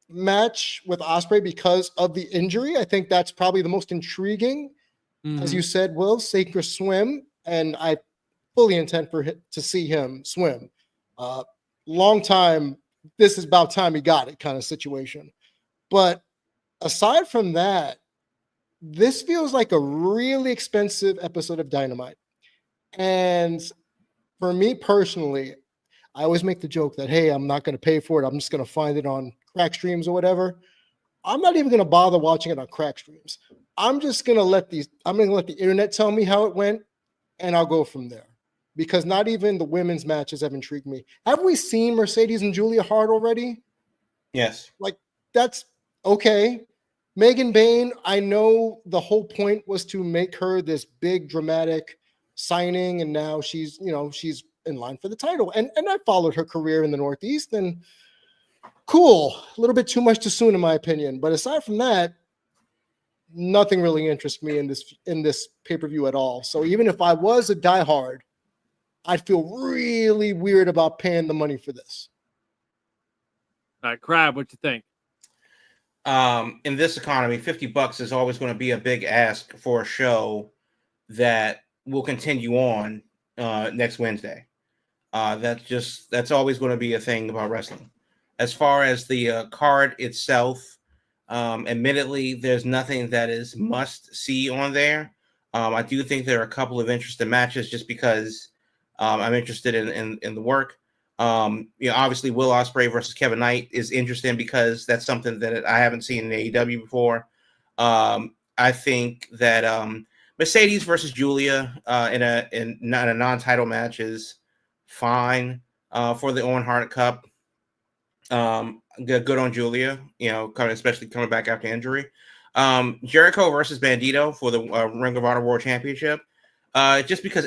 match with Ospreay, because of the injury, I think that's probably the most intriguing. Mm-hmm. As you said, Will, sink or swim, and I fully intend to see him swim. Long time, this is about time he got it kind of situation. But aside from that, this feels like a really expensive episode of Dynamite. And for me personally, I always make the joke that, hey, I'm not going to pay for it. I'm just going to find it on Crack Streams or whatever. I'm not even going to bother watching it on Crack Streams. I'm just going to let the internet tell me how it went, and I'll go from there. because not even the women's matches have intrigued me. Have we seen Mercedes and Julia Hart already? Yes. Like, that's okay. Megan Bayne, I know the whole point was to make her this big dramatic signing, and now she's in line for the title. And I followed her career in the Northeast, and cool. A little bit too much too soon, in my opinion. But aside from that, nothing really interests me in this pay-per-view at all. So even if I was a diehard, I'd feel really weird about paying the money for this. All right, Crab, what you think? In this economy, $50 is always going to be a big ask for a show that will continue on next Wednesday. That's always going to be a thing about wrestling. As far as the card itself, admittedly, there's nothing that is must see on there. I do think there are a couple of interesting matches just because I'm interested in the work. Obviously, Will Ospreay versus Kevin Knight is interesting because that's something that I haven't seen in AEW before. I think that Mercedes versus Julia in a non-title match is fine for the Owen Hart Cup. Good on Julia, especially coming back after injury. Jericho versus Bandito for the Ring of Honor World Championship. Just because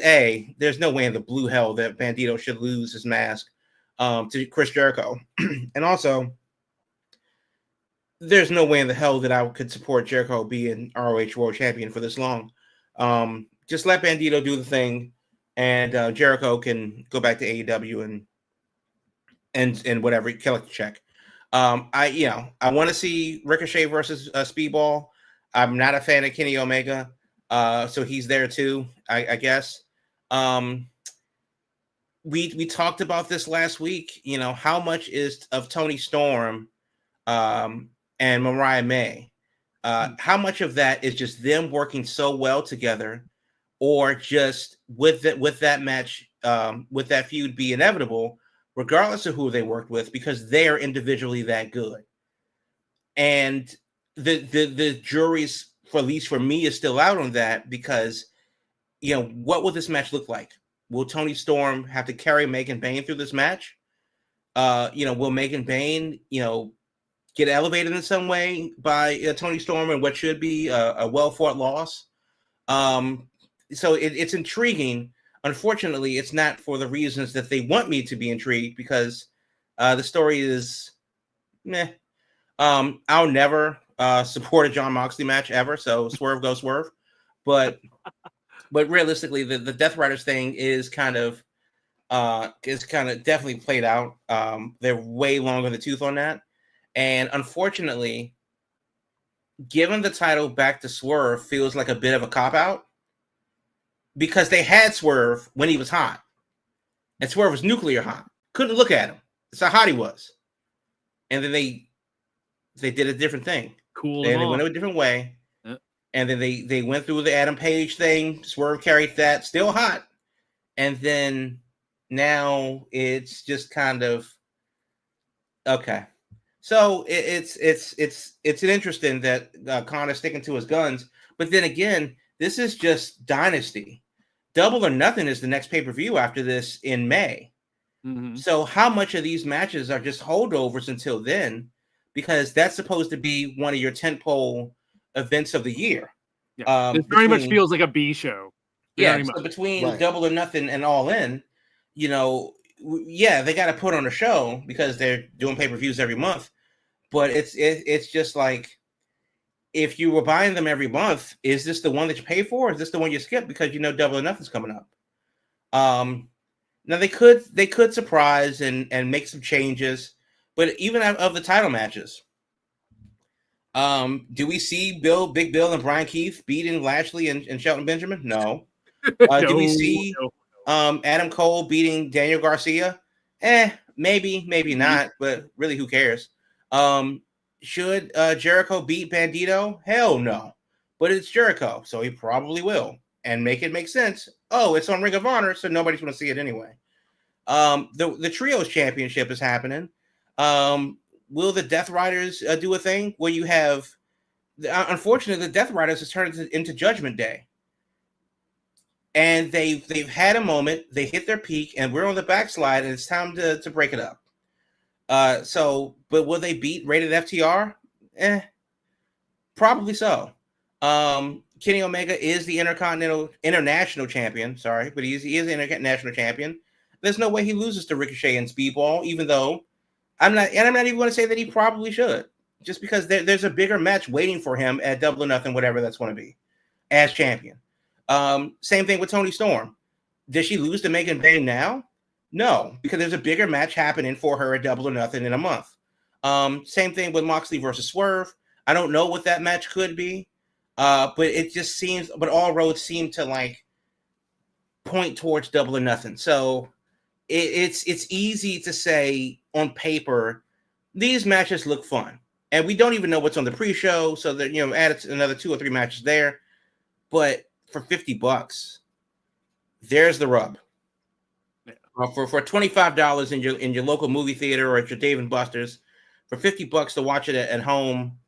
there's no way in the blue hell that Bandito should lose his mask to Chris Jericho. And also, there's no way in the hell that I could support Jericho being ROH World Champion for this long. Just let Bandito do the thing, and Jericho can go back to AEW and whatever, collect the check. I want to see Ricochet versus Speedball. I'm not a fan of Kenny Omega, so he's there too, I guess. We talked about this last week. How much is of Tony Storm and Mariah May? How much of that is just them working so well together, or just with that match, with that feud be inevitable, regardless of who they worked with, because they are individually that good. And the jury's, for at least for me, is still out on that, because what will this match look like? Will Tony Storm have to carry Megan Bayne through this match? Will Megan Bayne, get elevated in some way by Tony Storm and what should be a well-fought loss? So it's intriguing. Unfortunately, it's not for the reasons that they want me to be intrigued, because the story is meh. I'll never support a Jon Moxley match ever, so swerve go swerve. But realistically, the Death Riders thing is kind of definitely played out. They're way long in the tooth on that. And unfortunately, giving the title back to Swerve feels like a bit of a cop-out, because they had Swerve when he was hot. And Swerve was nuclear hot. Couldn't look at him. That's how hot he was. And then they did a different thing. Cool. They went a different way. Yep. And then they went through the Adam Page thing. Swerve carried that, still hot. And then now it's just kind of okay. So it's an interesting that Connor's sticking to his guns. But then again, this is just Dynasty. Double or Nothing is the next pay-per-view after this in May. Mm-hmm. So how much of these matches are just holdovers until then? Because that's supposed to be one of your tentpole events of the year. Yeah. It very much feels like a B show. Yeah, so between Double or Nothing and All In, they got to put on a show because they're doing pay-per-views every month. But it's just like, if you were buying them every month, is this the one that you pay for? Or is this the one you skip because Double or Nothing's coming up? Now they could surprise and make some changes, but even of the title matches, do we see Big Bill and Brian Keith beating Lashley and Shelton Benjamin? No. Do we see Adam Cole beating Daniel Garcia? Maybe not, but really, who cares? Should Jericho beat Bandito? Hell no. But it's Jericho, so he probably will. And make it make sense. Oh, it's on Ring of Honor, so nobody's going to see it anyway. The Trios Championship is happening. Will the Death Riders do a thing where you have... Unfortunately, the Death Riders has turned into Judgment Day. and they've had a moment. They hit their peak, and we're on the backslide, and it's time to break it up. But will they beat Rated FTR? Probably so. Kenny Omega is the international champion. Sorry, but he is the international champion. There's no way he loses to Ricochet and Speedball, even though I'm not even going to say that he probably should, just because there's a bigger match waiting for him at Double or Nothing, whatever that's going to be, as champion. Same thing with Toni Storm. Does she lose to Megan Bayne now? No, because there's a bigger match happening for her at Double or Nothing in a month. Same thing with Moxley versus Swerve. I don't know what that match could be, but it just seems. But all roads seem to like point towards Double or Nothing. So it's easy to say on paper these matches look fun, and we don't even know what's on the pre-show. So that add another 2 or 3 matches there, but for $50, there's the rub. Yeah. For $25 in your local movie theater or at your Dave and Buster's, for $50 to watch it at home,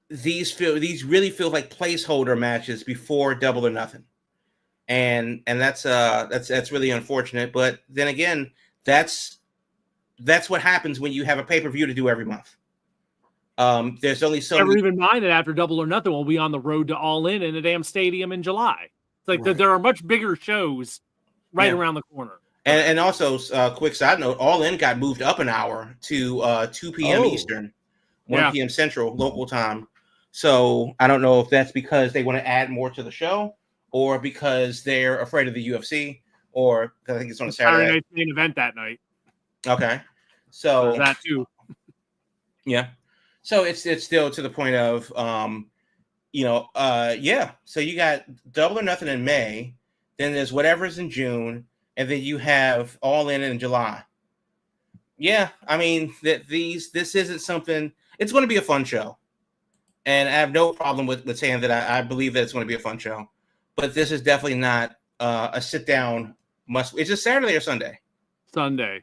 these really feel like placeholder matches before Double or Nothing, and that's really unfortunate. But then again, that's what happens when you have a pay-per-view to do every month. There's only so. Never even mind that after Double or Nothing, we'll be on the road to All In a damn stadium in July. It's like there are much bigger shows around the corner. And also, quick side note: All In got moved up an hour to 2 p.m. Eastern, 1 p.m. Central local time. So I don't know if that's because they want to add more to the show, or because they're afraid of the UFC, or because I think it's on a Saturday night main event that night. Okay, so that too. Yeah. So it's still to the point of, So you got Double or Nothing in May, then there's whatever's in June, and then you have All In July. Yeah, I mean this isn't something. It's going to be a fun show, and I have no problem with saying that I believe that it's going to be a fun show, but this is definitely not a sit down must. Is it Saturday or Sunday? Sunday.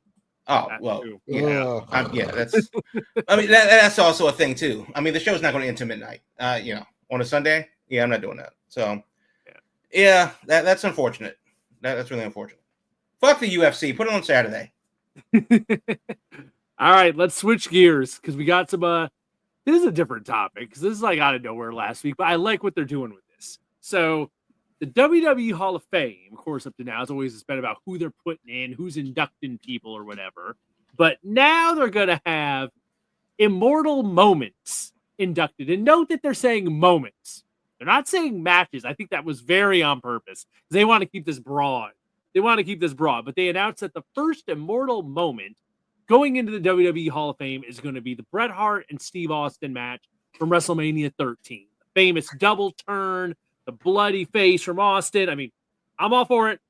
Oh, well, that's. I mean, that's also a thing too. I mean, the show's not going to end till midnight. On a Sunday. Yeah, I'm not doing that. So, that's unfortunate. That's really unfortunate. Fuck the UFC. Put it on Saturday. All right, let's switch gears because we got some. This is a different topic because this is like out of nowhere last week, but I like what they're doing with this. So, the WWE Hall of Fame, of course, up to now, as always, it's been about who they're putting in, who's inducting people or whatever. But now they're going to have Immortal Moments inducted. And note that they're saying moments. They're not saying matches. I think that was very on purpose. They want to keep this broad. But they announced that the first Immortal Moment going into the WWE Hall of Fame is going to be the Bret Hart and Steve Austin match from WrestleMania 13. The famous double turn, the bloody face from Austin. I mean, I'm all for it.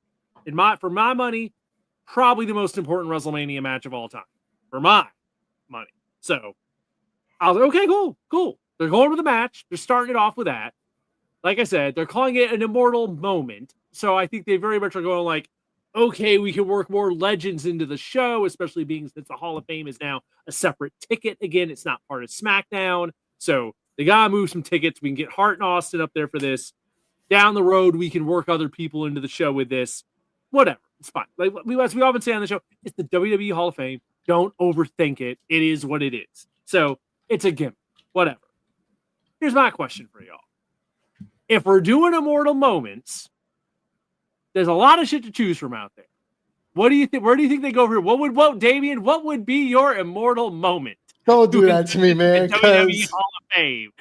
For my money, probably the most important WrestleMania match of all time. For my money. So, I was like, okay, cool. They're going with the match. They're starting it off with that. Like I said, they're calling it an Immortal Moment. So, I think they very much are going like, okay, we can work more legends into the show, especially being since the Hall of Fame is now a separate ticket. Again, it's not part of SmackDown. So, they got to move some tickets. We can get Hart and Austin up there for this. Down the road, we can work other people into the show with this. Whatever. It's fine. Like we often say on the show, it's the WWE Hall of Fame. Don't overthink it. It is what it is. So it's a gimmick. Whatever. Here's my question for y'all. If we're doing Immortal Moments, there's a lot of shit to choose from out there. What do you think? Where do you think they go here? Damian, what would be your Immortal Moment? Don't do that to me, man. WWE Hall of Fame.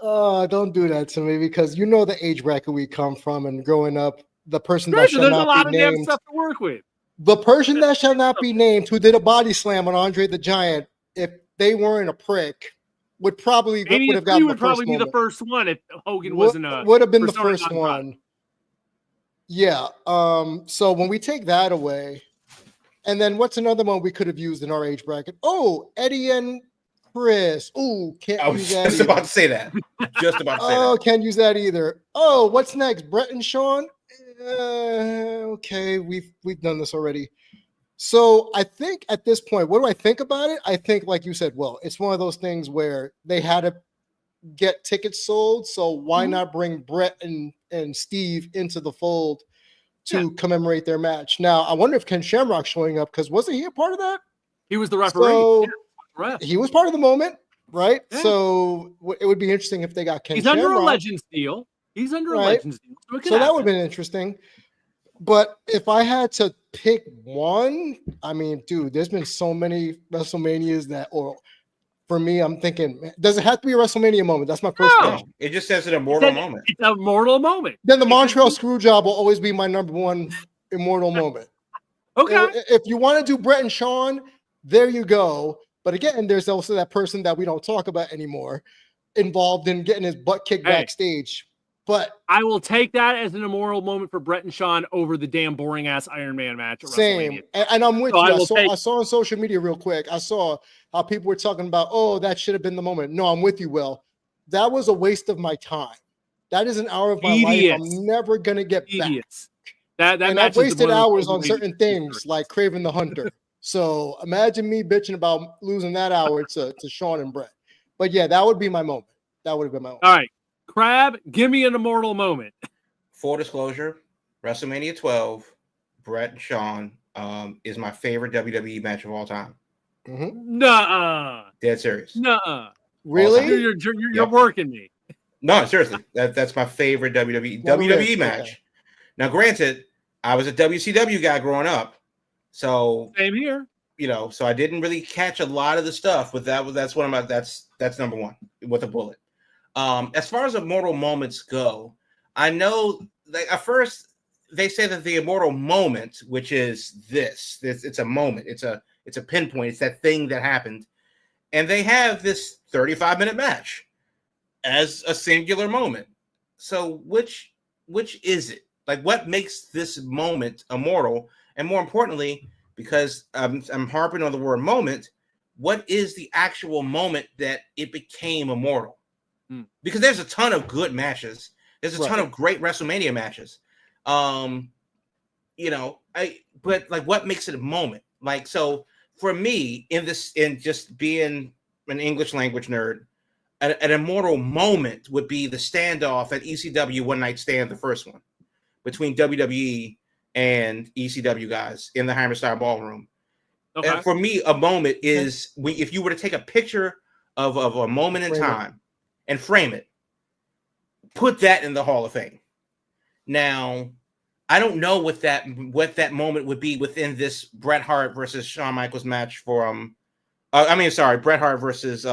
Don't do that to me because you know the age bracket we come from, and growing up, the person that shall there's not a lot be of damn named, stuff to work with. The person that shall not be named, who did a body slam on Andre the Giant, if they weren't a prick, would have gotten the probably first be moment. the first one if Hogan wasn't a. Would have been the first one. Yeah. So when we take that away, and then what's another one we could have used in our age bracket? Oh, Eddie and Chris. Oh, can't use that. Just about to say that. Can't use that either. Oh, what's next? Brett and Sean. Okay, we've done this already. So I think at this point, what do I think about it? I think, like you said, well, it's one of those things where they had to get tickets sold. So why not bring Brett and Steve into the fold to commemorate their match? Now, I wonder if Ken Shamrock's showing up, because wasn't he a part of that? He was the referee. So Yeah, he was part of the moment, right? Yeah. So it would be interesting if they got Ken He's Shamrock. under a Legends deal. He's under a Legends deal. So that would have been interesting. But if I had to pick one, I mean, dude, there's been so many WrestleManias that, or for me, I'm thinking, does it have to be a WrestleMania moment? That's my first question. It just says an immortal moment. It's a mortal moment. Then the Montreal Screwjob will always be my number one immortal moment. Okay. If you want to do Brett and Shawn, there you go. But again, there's also that person that we don't talk about anymore involved in getting his butt kicked backstage. But I will take that as an immortal moment for Brett and Shawn over the damn boring ass Iron Man match at same. WrestleMania. And I'm with So you. I saw on social media real quick. I saw how people were talking about, oh, that should have been the moment. No, I'm with you, Will. That was a waste of my time. That is an hour of my life I'm never gonna get back. And I've wasted hours on certain things like Craven the Hunter. So imagine me bitching about losing that hour to Shawn and Brett. But yeah, that would be my moment. That would have been my moment. All right. Crab, give me an immortal moment. Full disclosure, WrestleMania 12, Brett and Shawn is my favorite WWE match of all time. Nuh-uh. Dead serious. Nuh-uh. Really? You're working me. No, seriously. That's my favorite WWE match. Okay. Now, granted, I was a WCW guy growing up. So same here. You know, so I didn't really catch a lot of the stuff, but that's one of my that's number one with a bullet. As far as immortal moments go, I know at first they say that the immortal moment, which is this it's a moment, it's a pinpoint, it's that thing that happened, and they have this 35-minute match as a singular moment. So which is it? Like, what makes this moment immortal? And more importantly, because I'm harping on the word moment, what is the actual moment that it became immortal? Because there's a ton of good matches. There's a ton of great WrestleMania matches. You know, but like, what makes it a moment? Like, so for me, in just being an English language nerd, an immortal moment would be the standoff at ECW One Night Stand, the first one, between WWE and ECW guys in the Hammerstein Ballroom. Okay. And for me, a moment is if you were to take a picture of a moment in time and frame it, put that in the Hall of Fame. Now, I don't know what that moment would be within this Bret Hart versus Shawn Michaels match for Bret Hart versus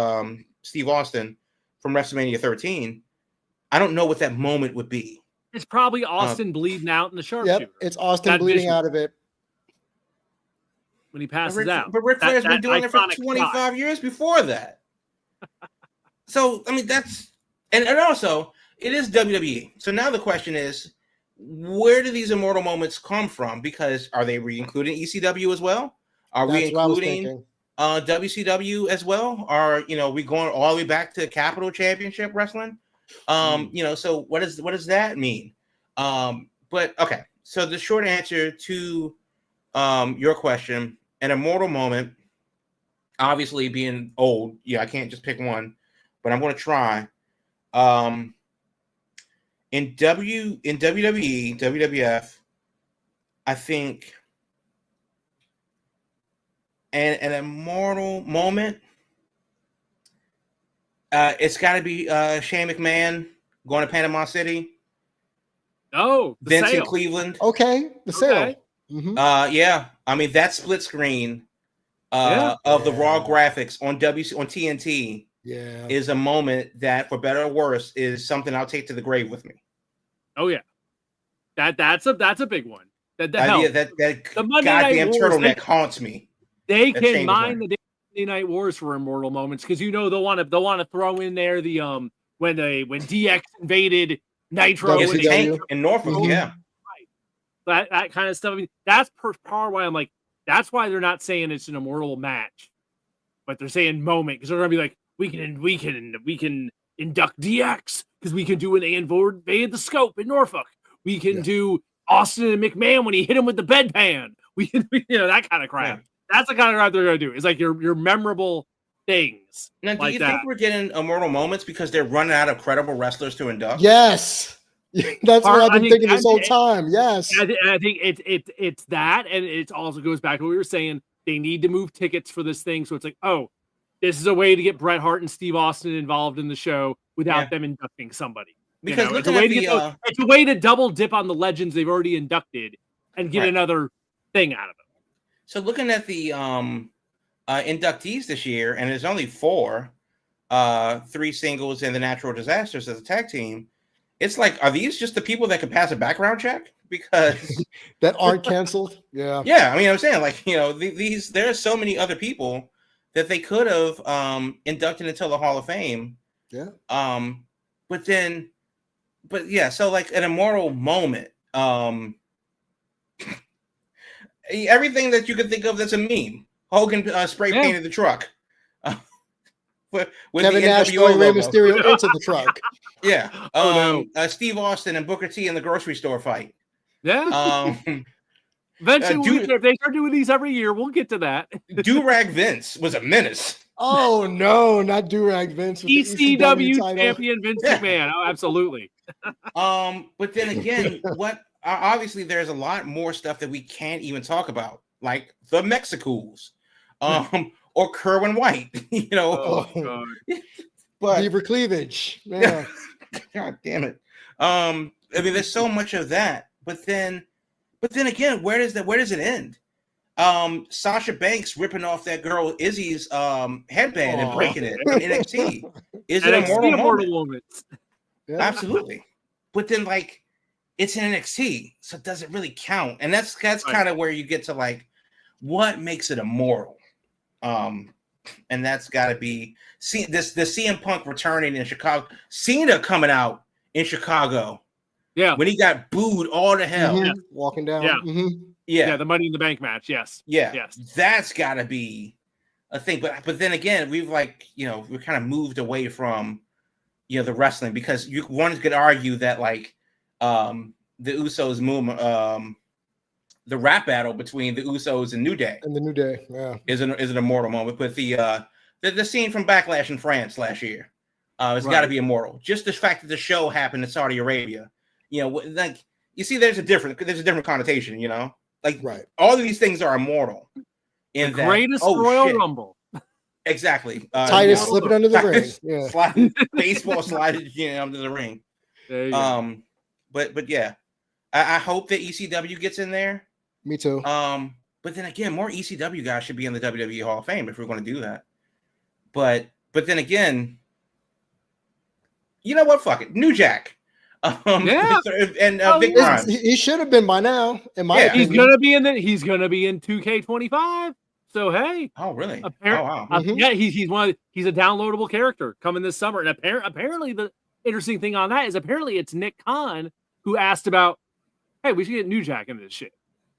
Steve Austin from WrestleMania 13. I don't know what that moment would be. It's probably Austin bleeding out in the sharpshooter. Yep, it's Austin bleeding out of it when he passes out. But Ric Flair's been doing it for 25 years before that. So I mean, and also it is WWE. So now the question is, where do these immortal moments come from? Because are they re-including ECW as well? Are we including WCW as well? Are we going all the way back to Capital Championship Wrestling? So what does that mean? But okay, so the short answer to your question, an immortal moment, obviously being old, I can't just pick one, but I'm going to try. In WWE, WWF, I think an immortal moment, it's got to be Shane McMahon going to Panama City. Oh, Vince in Cleveland. Okay, the sale. Mm-hmm. I mean, that split screen of the Raw graphics on TNT is a moment that, for better or worse, is something I'll take to the grave with me. Oh yeah, that's a big one. That goddamn turtleneck haunts me. They can mine the Monday Night Wars for immortal moments, because they'll want to throw in there the when DX invaded Nitro in Norfolk, right. That kind of stuff. I mean, that's part why I'm like, that's why they're not saying it's an immortal match, but they're saying moment, because they're gonna be like, we can induct DX because we can do when they invade the scope in Norfolk. We can do Austin and McMahon when he hit him with the bedpan. We can, that kind of crap. Yeah. That's the kind of crap they're gonna do. It's like your memorable things. Now, do like you that. think we're getting immortal moments because they're running out of credible wrestlers to induct? Yes. That's what I've been thinking this whole time. Yes. I think it's that, and it also goes back to what we were saying. They need to move tickets for this thing, so it's like, oh, this is a way to get Bret Hart and Steve Austin involved in the show without them inducting somebody. Because it's a way to double dip on the legends they've already inducted and get another thing out of them. So looking at the inductees this year, and there's only 4, 3 singles and the Natural Disasters as a tag team. It's like, are these just the people that can pass a background check? Because that aren't canceled. Yeah. Yeah. I mean, I'm saying, like, there are so many other people that they could have inducted into the Hall of Fame. Yeah. But yeah, so like an immortal moment. Everything that you could think of that's a meme. Hogan spray painted the truck. With Kevin Nash throwing Rey Mysterio into the truck. Yeah. Steve Austin and Booker T in the grocery store fight. Yeah. Eventually, if they start doing these every year, we'll get to that. Do-Rag Vince was a menace. Oh, no, not Do-Rag Vince. ECW champion Vince McMahon. Oh, absolutely. But then again, obviously there's a lot more stuff that we can't even talk about, like the Mexicools. Or Kerwin White, but Beaver Cleavage. Yeah. God damn it. I mean, there's so much of that, but then again, where does it end? Sasha Banks ripping off that girl Izzy's headband and breaking it in NXT. Is it a immortal moment? Yeah. Absolutely. But then, like, it's in NXT, so does it really count? And that's kind of where you get to, like, what makes it immortal? And that's got to be the CM Punk returning in Chicago, Cena coming out in Chicago, when he got booed all to hell, walking down, the Money in the Bank match, yes, that's got to be a thing. But then again, we've we kind of moved away from the wrestling, because one could argue that like the Usos movement. The rap battle between the Usos and New Day. And the New Day, yeah. Is an immortal moment. But the scene from Backlash in France last year, it's got to be immortal. Just the fact that the show happened in Saudi Arabia, like, you see, there's a different connotation, like, all of these things are immortal. In the greatest Royal Rumble. Exactly. Titus slipping under the ring. Yeah. Baseball slided under the ring. There you go. But yeah, I hope that ECW gets in there. Me too. But then again, more ECW guys should be in the WWE Hall of Fame if we're going to do that. But then again, you know what? Fuck it, New Jack. And Big Grimes. He should have been by now. In my opinion, he's gonna be in 2K25. So hey. Oh really? Wow. Yeah, he's he's a downloadable character coming this summer. And apparently the interesting thing on that is it's Nick Khan who asked about, hey, we should get New Jack into this shit.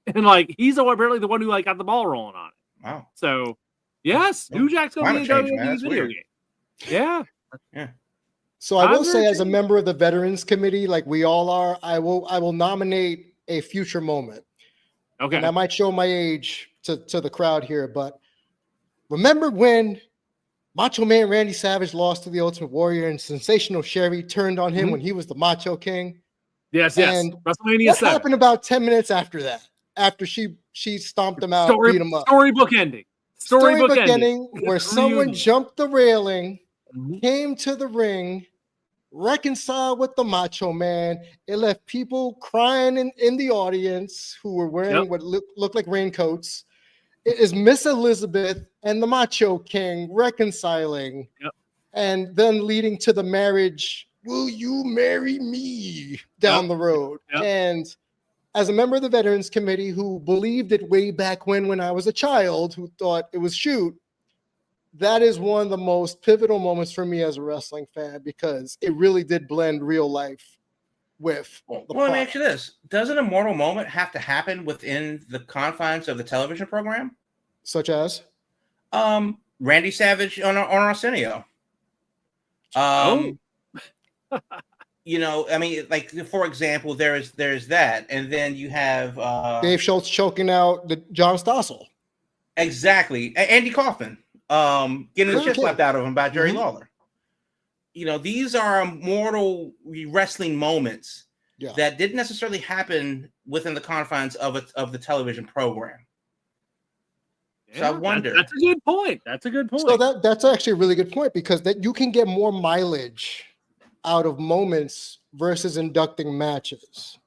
And like, he's apparently the one who like got the ball rolling on it. Wow. So yes, New Jack's gonna be in a WWE video game. Yeah. So I will say, as a member of the Veterans Committee, like we all are, I will nominate a future moment. Okay. And I might show my age to the crowd here, but remember when Macho Man Randy Savage lost to the Ultimate Warrior and Sensational Sherry turned on him when he was the Macho King? Yes. And WrestleMania what 7. happened about 10 minutes after that? After she stomped him out, beat him up. Storybook ending. Storybook ending where someone jumped the railing, came to the ring, reconciled with the Macho Man. It left people crying in the audience who were wearing what looked like raincoats. It is Miss Elizabeth and the Macho King reconciling, and then leading to the marriage. Will you marry me down the road? And as a member of the Veterans Committee who believed it way back when I was a child, who thought it was shoot, that is one of the most pivotal moments for me as a wrestling fan, because it really did blend real life with the Well, let me ask you this. Does an immortal moment have to happen within the confines of the television program? Such as? Randy Savage on Arsenio. I mean, like, for example, there's that, and then you have Dave Schultz choking out John Stossel. Exactly. Andy Kaufman. getting the shit slapped out of him by Jerry Lawler. You know, these are immortal wrestling moments that didn't necessarily happen within the confines of the television program. Yeah, so I wonder. That's a good point. That's a good point. So that's actually a really good point, because that you can get more mileage out of moments versus inducting matches.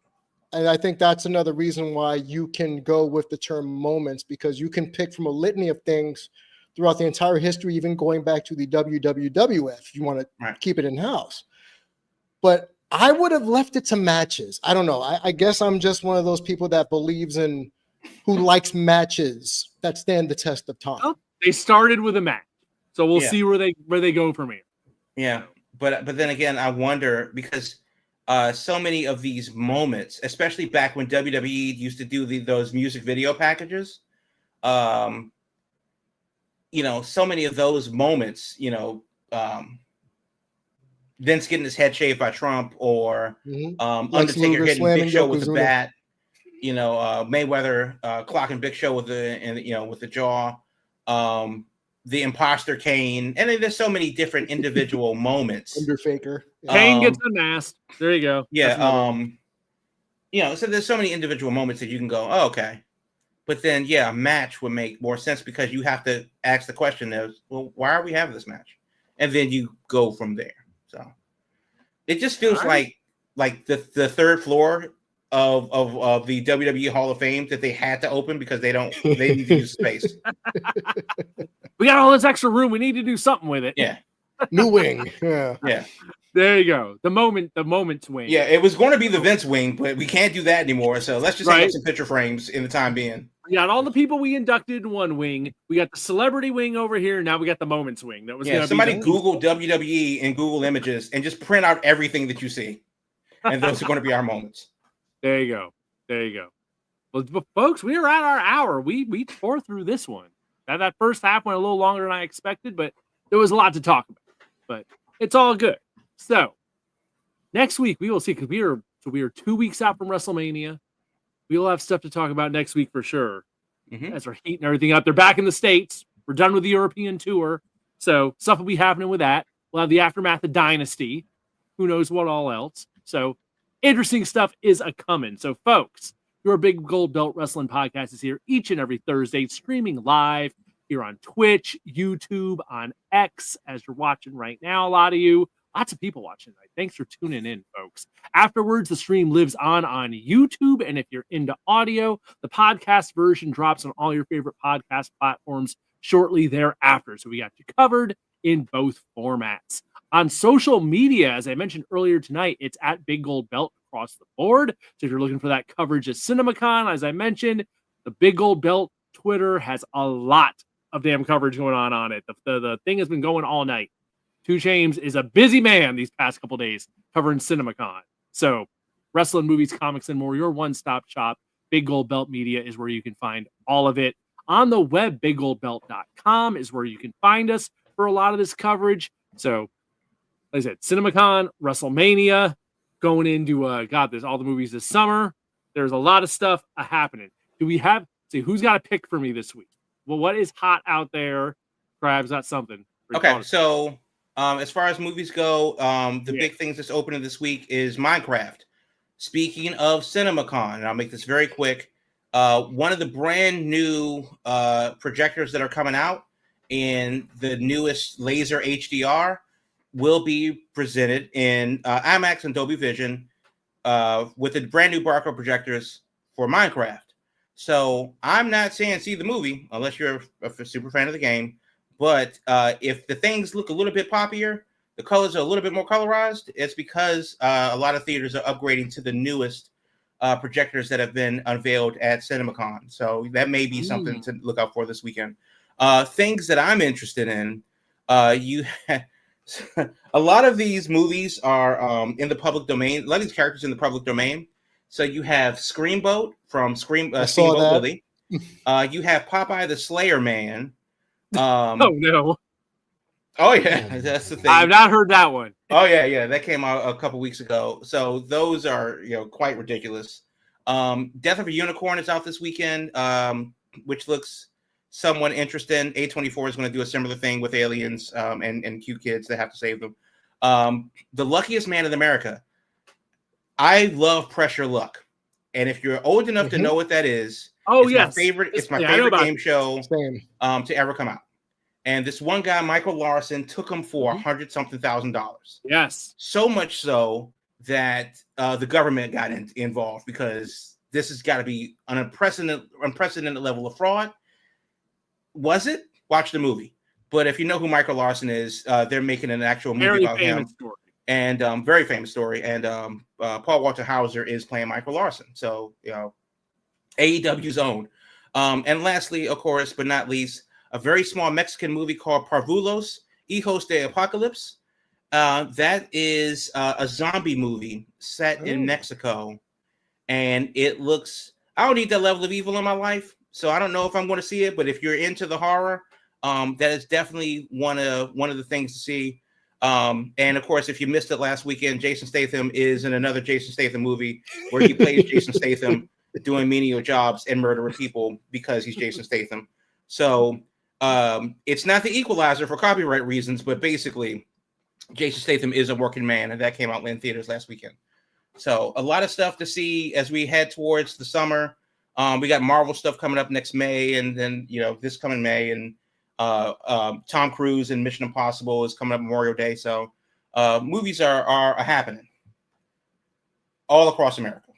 And I think that's another reason why you can go with the term moments, because you can pick from a litany of things throughout the entire history, even going back to the WWF, if you want to keep it in-house. But I would have left it to matches. I don't know. I guess I'm just one of those people that believes in, who likes matches that stand the test of time. Well, they started with a match, so we'll see where they go from here. Yeah, but then again, I wonder, because so many of these moments, especially back when WWE used to do those music video packages, you know, so many of those moments, you know, Vince getting his head shaved by Trump, or Undertaker hitting Big Show with the bat, you know, Mayweather clocking Big Show with the jaw, the imposter Kane, and then there's so many different individual moments. Undertaker. Kane gets unmasked. There you go. Yeah. You know, so there's so many individual moments that you can go, oh, okay. But then, a match would make more sense, because you have to ask the question of, well, why are we having this match? And then you go from there. So it just feels like the third floor of the WWE Hall of Fame that they had to open, because they need to use space. We got all this extra room. We need to do something with it. Yeah. New wing. Yeah. There you go. The moment's wing. Yeah, it was going to be the Vince wing, but we can't do that anymore. So let's just hang up some picture frames in the time being. We got all the people we inducted in one wing. We got the celebrity wing over here. Now we got the moments wing. That was somebody Google WWE in Google Images and just print out everything that you see, and those are going to be our moments. There you go. Well, folks, we are at our hour. We tore through this one. That first half went a little longer than I expected, but there was a lot to talk about. But it's all good. So next week we will see, because we are 2 weeks out from WrestleMania. We will have stuff to talk about next week for sure. As we're heating everything up. They're back in the States. We're done with the European tour. So stuff will be happening with that. We'll have the aftermath of Dynasty. Who knows what all else. So interesting stuff is a-coming. So folks, your Big Gold Belt Wrestling Podcast is here each and every Thursday, streaming live here on Twitch, YouTube, on X, as you're watching right now, a lot of you. Lots of people watching tonight. Thanks for tuning in, folks. Afterwards, the stream lives on YouTube, and if you're into audio, the podcast version drops on all your favorite podcast platforms shortly thereafter. So we got you covered in both formats. On social media, as I mentioned earlier tonight, it's at Big Gold Belt across the board. So if you're looking for that coverage at CinemaCon, as I mentioned, the Big Gold Belt Twitter has a lot of damn coverage going on it. The thing has been going all night. 2 Chains is a busy man these past couple days covering CinemaCon. So wrestling, movies, comics, and more, your one-stop shop. Big Gold Belt Media is where you can find all of it. On the web, biggoldbelt.com is where you can find us for a lot of this coverage. So, like I said, CinemaCon, WrestleMania, going into, there's all the movies this summer. There's a lot of stuff happening. Who's got a pick for me this week? Well, what is hot out there? Krabs got something. Okay, so as far as movies go, the big things that's opening this week is Minecraft. Speaking of CinemaCon, and I'll make this very quick, one of the brand new projectors that are coming out in the newest laser HDR will be presented in IMAX and Dolby Vision with the brand new barcode projectors for Minecraft. So I'm not saying see the movie unless you're a super fan of the game. But if the things look a little bit poppier, the colors are a little bit more colorized, it's because a lot of theaters are upgrading to the newest projectors that have been unveiled at CinemaCon. So that may be something to look out for this weekend. Things that I'm interested in, a lot of these movies are in the public domain. A lot of these characters in the public domain. So you have Screamboat from Steamboat Willie. You have Popeye the Slayer Man. Oh no! Oh yeah, that's the thing. I've not heard that one. Oh yeah, that came out a couple weeks ago. So those are quite ridiculous. Death of a Unicorn is out this weekend, which looks someone interesting. A24 is going to do a similar thing with aliens and cute kids that have to save them. The Luckiest Man in America. I love Pressure Luck. And if you're old enough to know what that is, it's my favorite. It's my favorite game show to ever come out. And this one guy, Michael Larson, took him for $100,000-something. Yes. So much so that the government got involved, because this has got to be an unprecedented level of fraud. Was it? Watch the movie. But if you know who Michael Larson is, they're making an actual movie about him. Story. And very famous story. And Paul Walter Hauser is playing Michael Larson. So, AEW's own. And lastly, of course, but not least, a very small Mexican movie called Parvulos, Hijos de Apocalypse. That is a zombie movie set in Mexico. And it looks, I don't need that level of evil in my life, so I don't know if I'm going to see it. But if you're into the horror, that is definitely one of the things to see. And of course, if you missed it last weekend, Jason Statham is in another Jason Statham movie where he plays Jason Statham doing menial jobs and murdering people because he's Jason Statham. So it's not the Equalizer for copyright reasons, but basically Jason Statham is a working man, and that came out in theaters last weekend. So a lot of stuff to see as we head towards the summer. We got Marvel stuff coming up next May, and then this coming May, and Tom Cruise and Mission Impossible is coming up Memorial Day. So movies are happening all across America.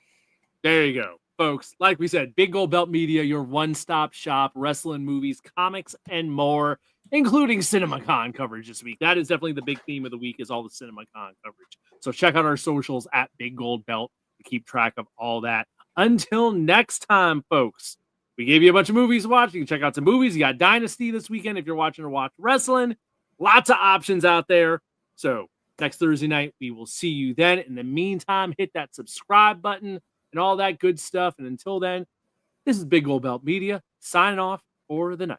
There you go, folks. Like we said, Big Gold Belt Media, your one-stop shop, wrestling, movies, comics, and more, including CinemaCon coverage this week. That is definitely the big theme of the week, is all the CinemaCon coverage. So check out our socials at Big Gold Belt to keep track of all that. Until next time, folks, we gave you a bunch of movies to watch. You can check out some movies. You got Dynasty this weekend if you're watching or watch wrestling. Lots of options out there. So next Thursday night, we will see you then. In the meantime, hit that subscribe button and all that good stuff. And until then, this is Big Gold Belt Media signing off for the night.